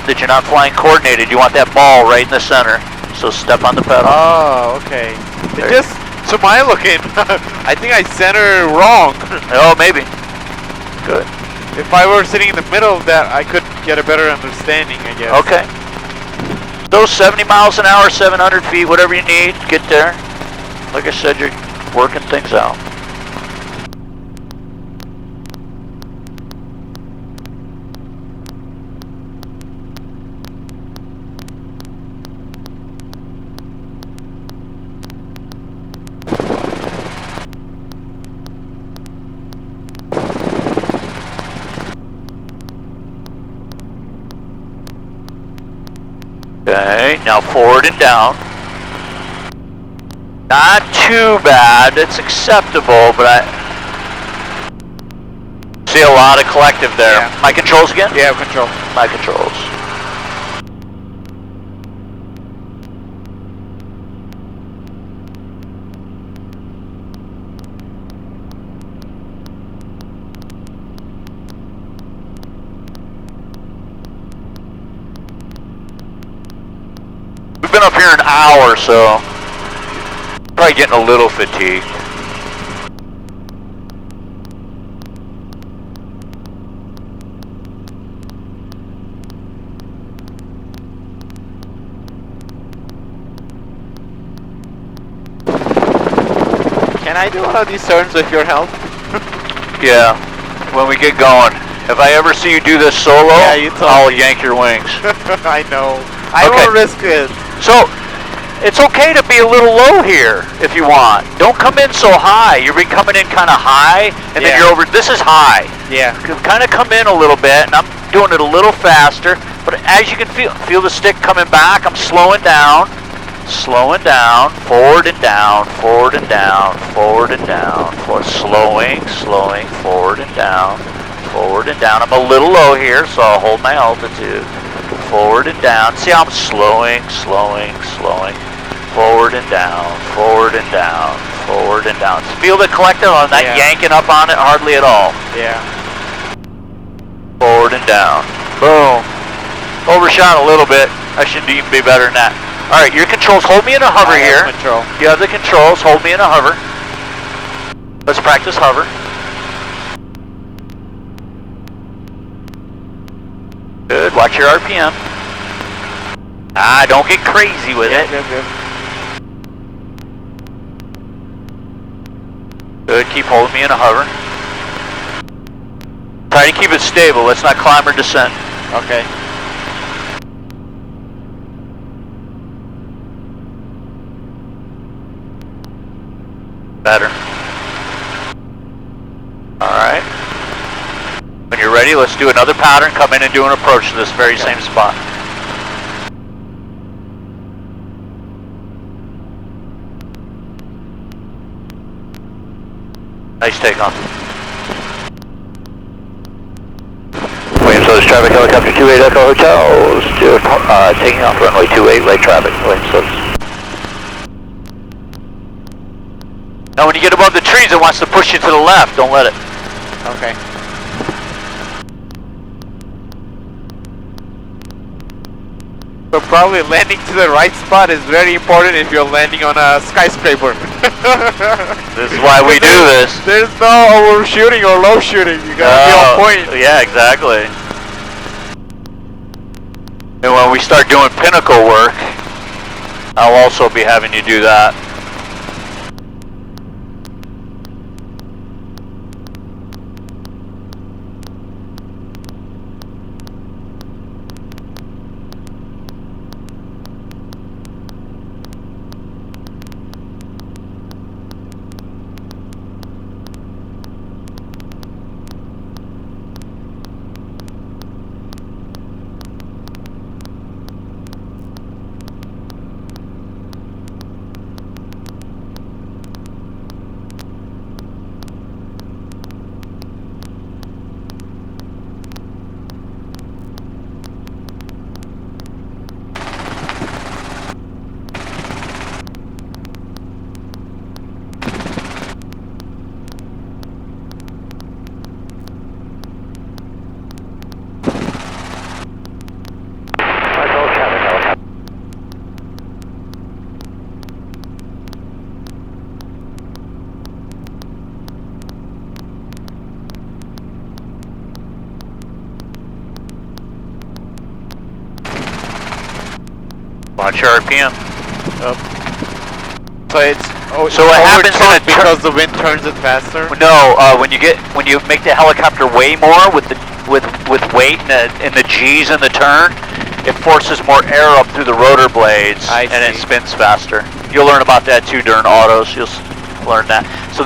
that you're not flying coordinated. You want that ball right in the center. So step on the pedal. Oh, okay. There. It just, to my looking, I think I center wrong. Oh, maybe. Good. If I were sitting in the middle of that, I could get a better understanding, I guess. Okay. Those 70 miles an hour, 700 feet, whatever you need, get there. Like I said, you're working things out. Okay, now forward and down. Not too bad, it's acceptable, but I see a lot of collective there. Yeah. My controls again? Yeah, control. My controls. We've been up here an hour, so probably getting a little fatigued. Can I do one of these turns with your help? Yeah, when we get going. If I ever see you do this solo, Yeah, you told I'll me. yank your wings. I know. I Okay. won't risk it. So, it's okay to be a little low here if you want. Don't come in so high. You're coming in kind of high, and then Yeah. you're over. This is high. Yeah. Kind of come in a little bit, and I'm doing it a little faster. But as you can feel the stick coming back. I'm slowing down, forward and down, forward and down, forward and down, slowing, forward and down, forward and down. I'm a little low here, so I'll hold my altitude. Forward and down. See how I'm slowing, forward and down, forward and down, forward and down. Feel the collective on that, Yeah. yanking up on it hardly at all. Yeah. Forward and down. Boom. Overshot a little bit. I should even be better than that. All right, your controls. Hold me in a hover I have here. Control. You have the controls. Hold me in a hover. Let's practice hover. Good. Watch your RPM. Ah, don't get crazy with it. Good, good. Good. Keep holding me in a hover. Try to keep it stable. Let's not climb or descend. Okay. Better. Alright. When you're ready, let's do another pattern. Come in and do an approach to this very same spot. Nice takeoff. Williams Solis traffic, helicopter 28 Echo Hotel. Taking off runway 28, light traffic. Williams Solis. Now when you get above the trees, it wants to push you to the left. Don't let it. Okay. So probably landing to the right spot is very important if you're landing on a skyscraper. This is why we do this. There's no overshooting or low shooting. You gotta be on point. Yeah, exactly. And when we start doing pinnacle work, I'll also be having you do that. Watch your RPM. So it's So what happens in a because the wind turns it faster? No, when you make the helicopter weigh more with weight in the G's in the turn, it forces more air up through the rotor blades and it spins faster. You'll learn about that too during autos. You'll learn that. So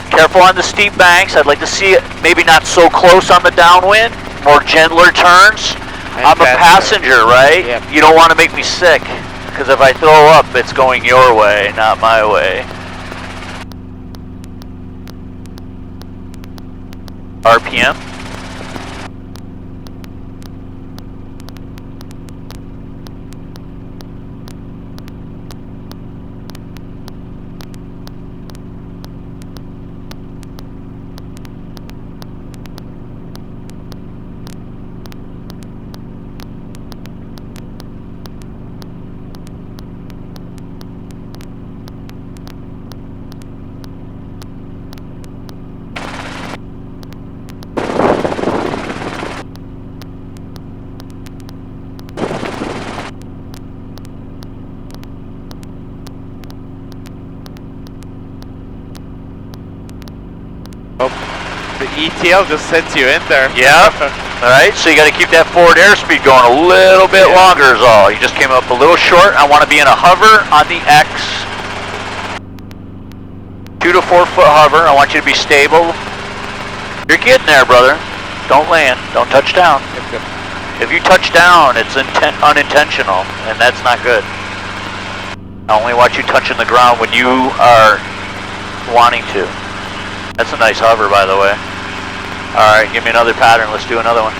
careful on the steep banks. I'd like to see it maybe not so close on the downwind, more gentler turns. I'm a passenger, right? Yep. You don't want to make me sick, because if I throw up, it's going your way, not my way. RPM. The ETL just sends you in there. Yeah. Alright, so you got to keep that forward airspeed going a little bit longer is all. You just came up a little short. I want to be in a hover on the X. 2 to 4 foot hover. I want you to be stable. You're getting there, brother. Don't land. Don't touch down. If you touch down, it's unintentional, and that's not good. I only want you touching the ground when you are wanting to. That's a nice hover, by the way. Alright, give me another pattern. Let's do another one.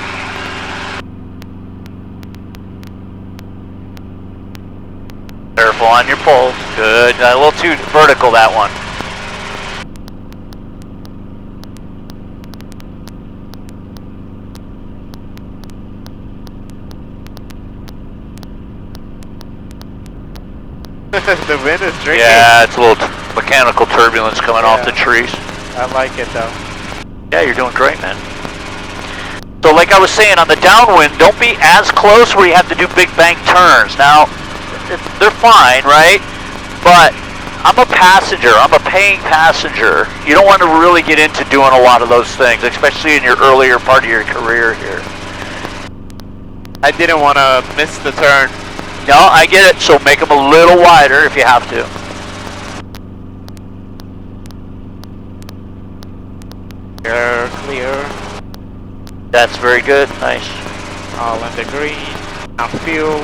Careful on your pull. Good. A little too vertical, that one. The wind is drinking. Yeah, it's a little mechanical turbulence coming off the trees. I like it though. Yeah, you're doing great, man. So like I was saying, on the downwind, don't be as close where you have to do big bank turns. Now, they're fine, right? But I'm a passenger. I'm a paying passenger. You don't want to really get into doing a lot of those things, especially in your earlier part of your career here. I didn't want to miss the turn. No, I get it. So make them a little wider if you have to. Clear. That's very good. Nice. All in the green. Now fuel.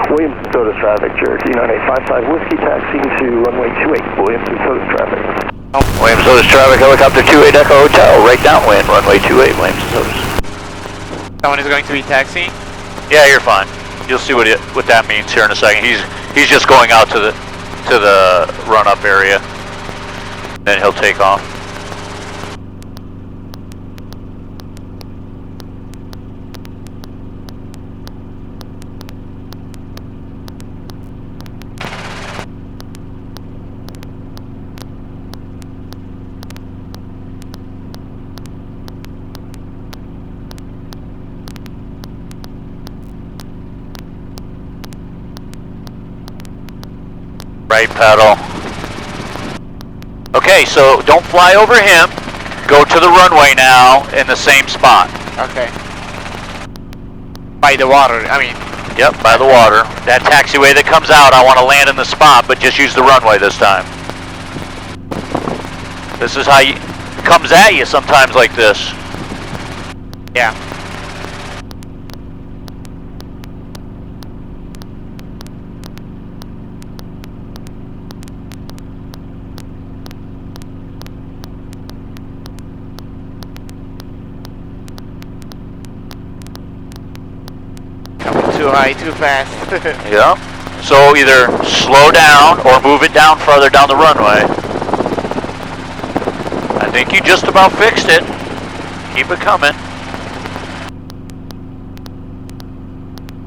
Williams and Sodas traffic, Cherokee 9855 Whiskey taxiing to runway 28, Williams and Sodas traffic. Williams and Sodas traffic, helicopter 28 Echo Hotel, right downwind, runway 28, Williams and Sodas. Someone is going to be taxiing? Yeah, you're fine. You'll see what that means here in a second. He's just going out to the run-up area. Then he'll take off. Right pedal. Okay, so don't fly over him. Go to the runway now in the same spot. Okay. By the water, I mean. Yep, by the water. That taxiway that comes out, I want to land in the spot, but just use the runway this time. This is how it comes at you sometimes like this. Yeah. too high, too fast. Yeah. So either slow down or move it down farther down the runway. I think you just about fixed it. Keep it coming.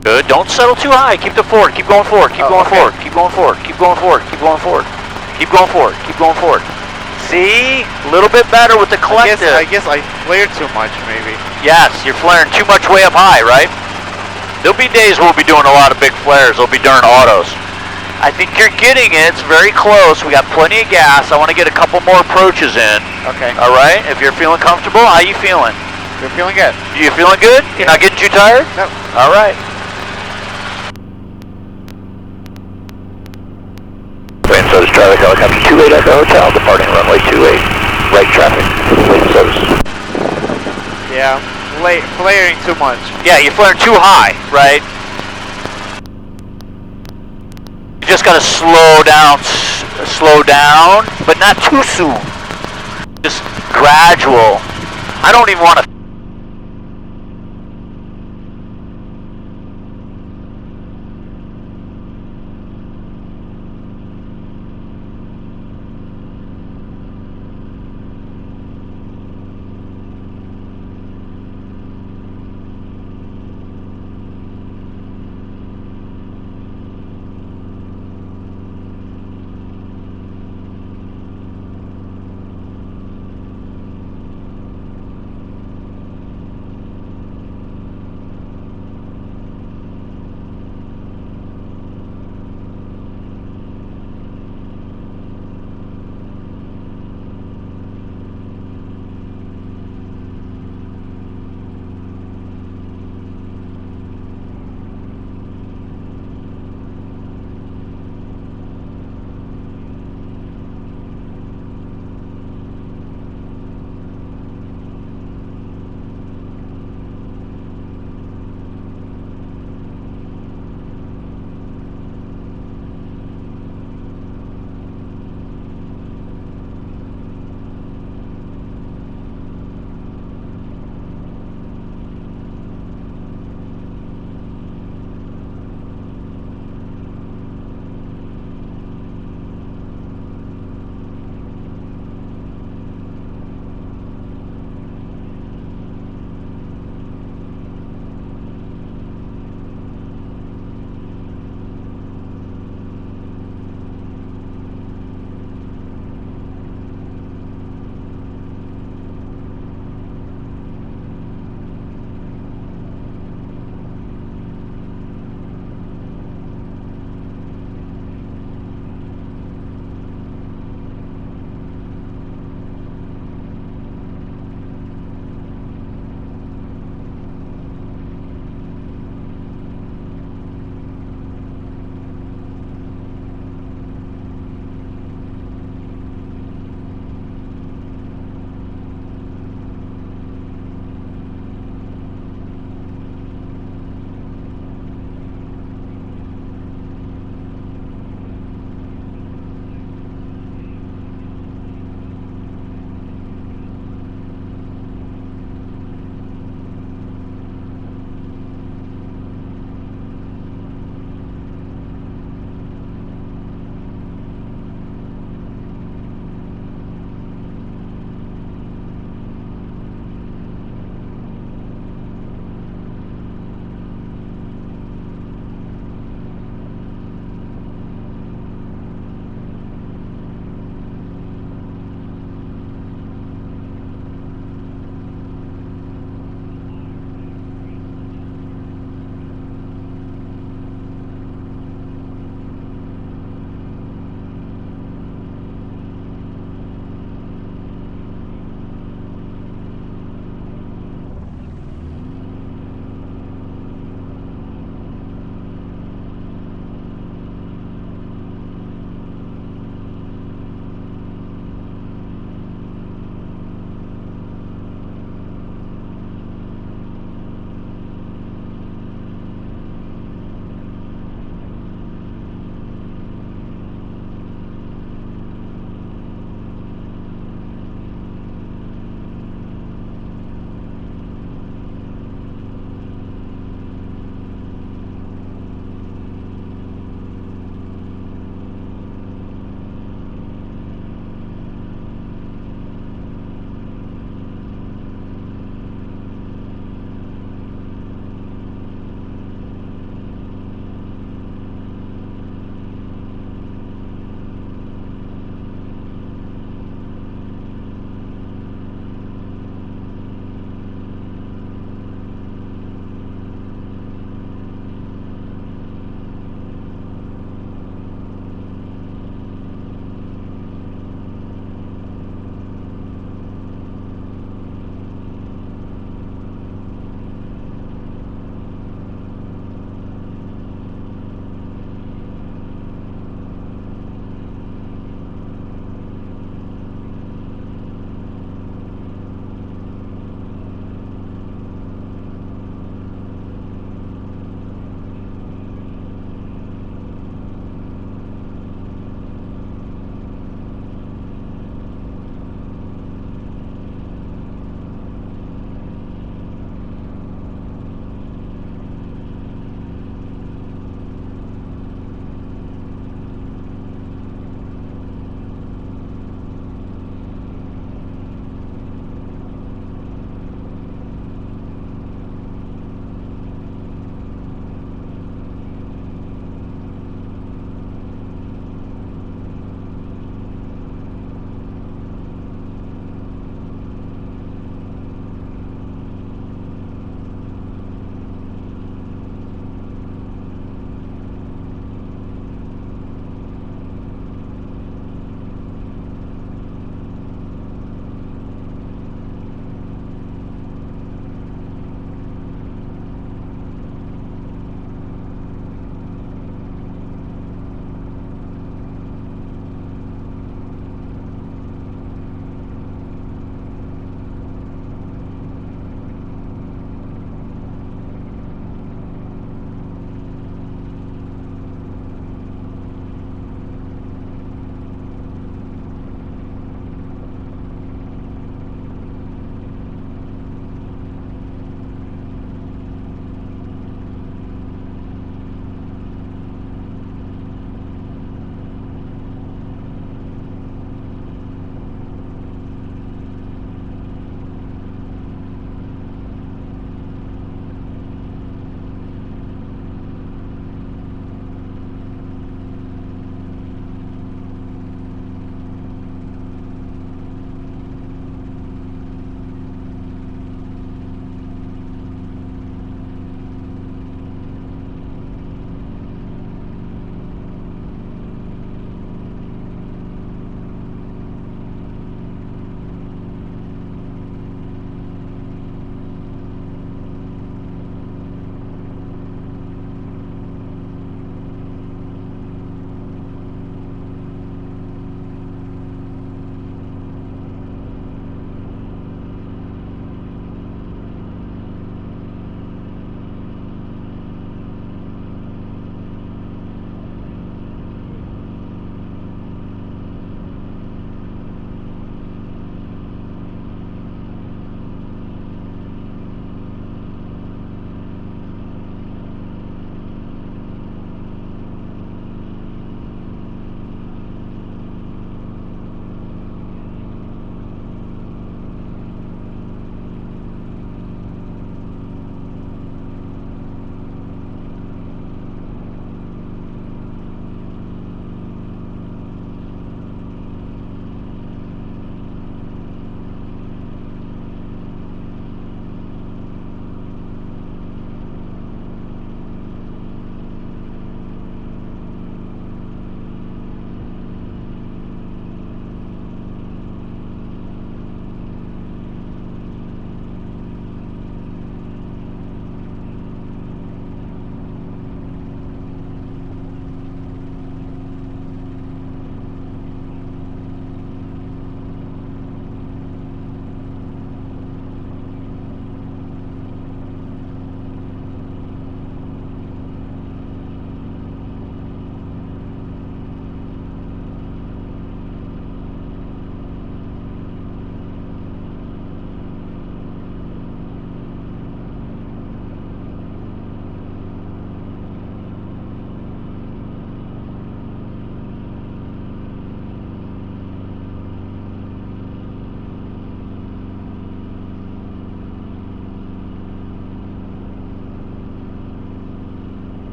Good. Don't settle too high. Keep the forward. Keep going forward. Keep going forward. Keep going forward. Keep going forward. Keep going forward. Keep going forward. Keep going forward. See? A little bit better with the collective. I guess I flared too much, maybe. Yes, you're flaring too much way up high, right? There'll be days we'll be doing a lot of big flares. They'll be darn autos. I think you're getting it. It's very close. We got plenty of gas. I want to get a couple more approaches in. Okay. All right? If you're feeling comfortable, how you feeling? You're feeling good. You feeling good? You're not getting too tired? No. All right. Wind Sodas traffic, helicopter 28 Echo Hotel, departing runway 28. Right traffic, Wind Sodas. Yeah, flaring too much. Yeah, you're flaring too high, right? You just gotta slow down, but not too soon. Just gradual. I don't even want to.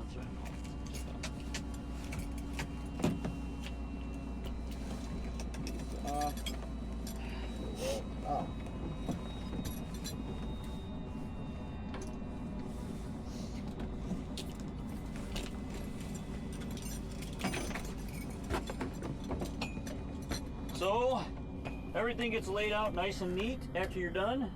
That's right. So, everything gets laid out nice and neat after you're done.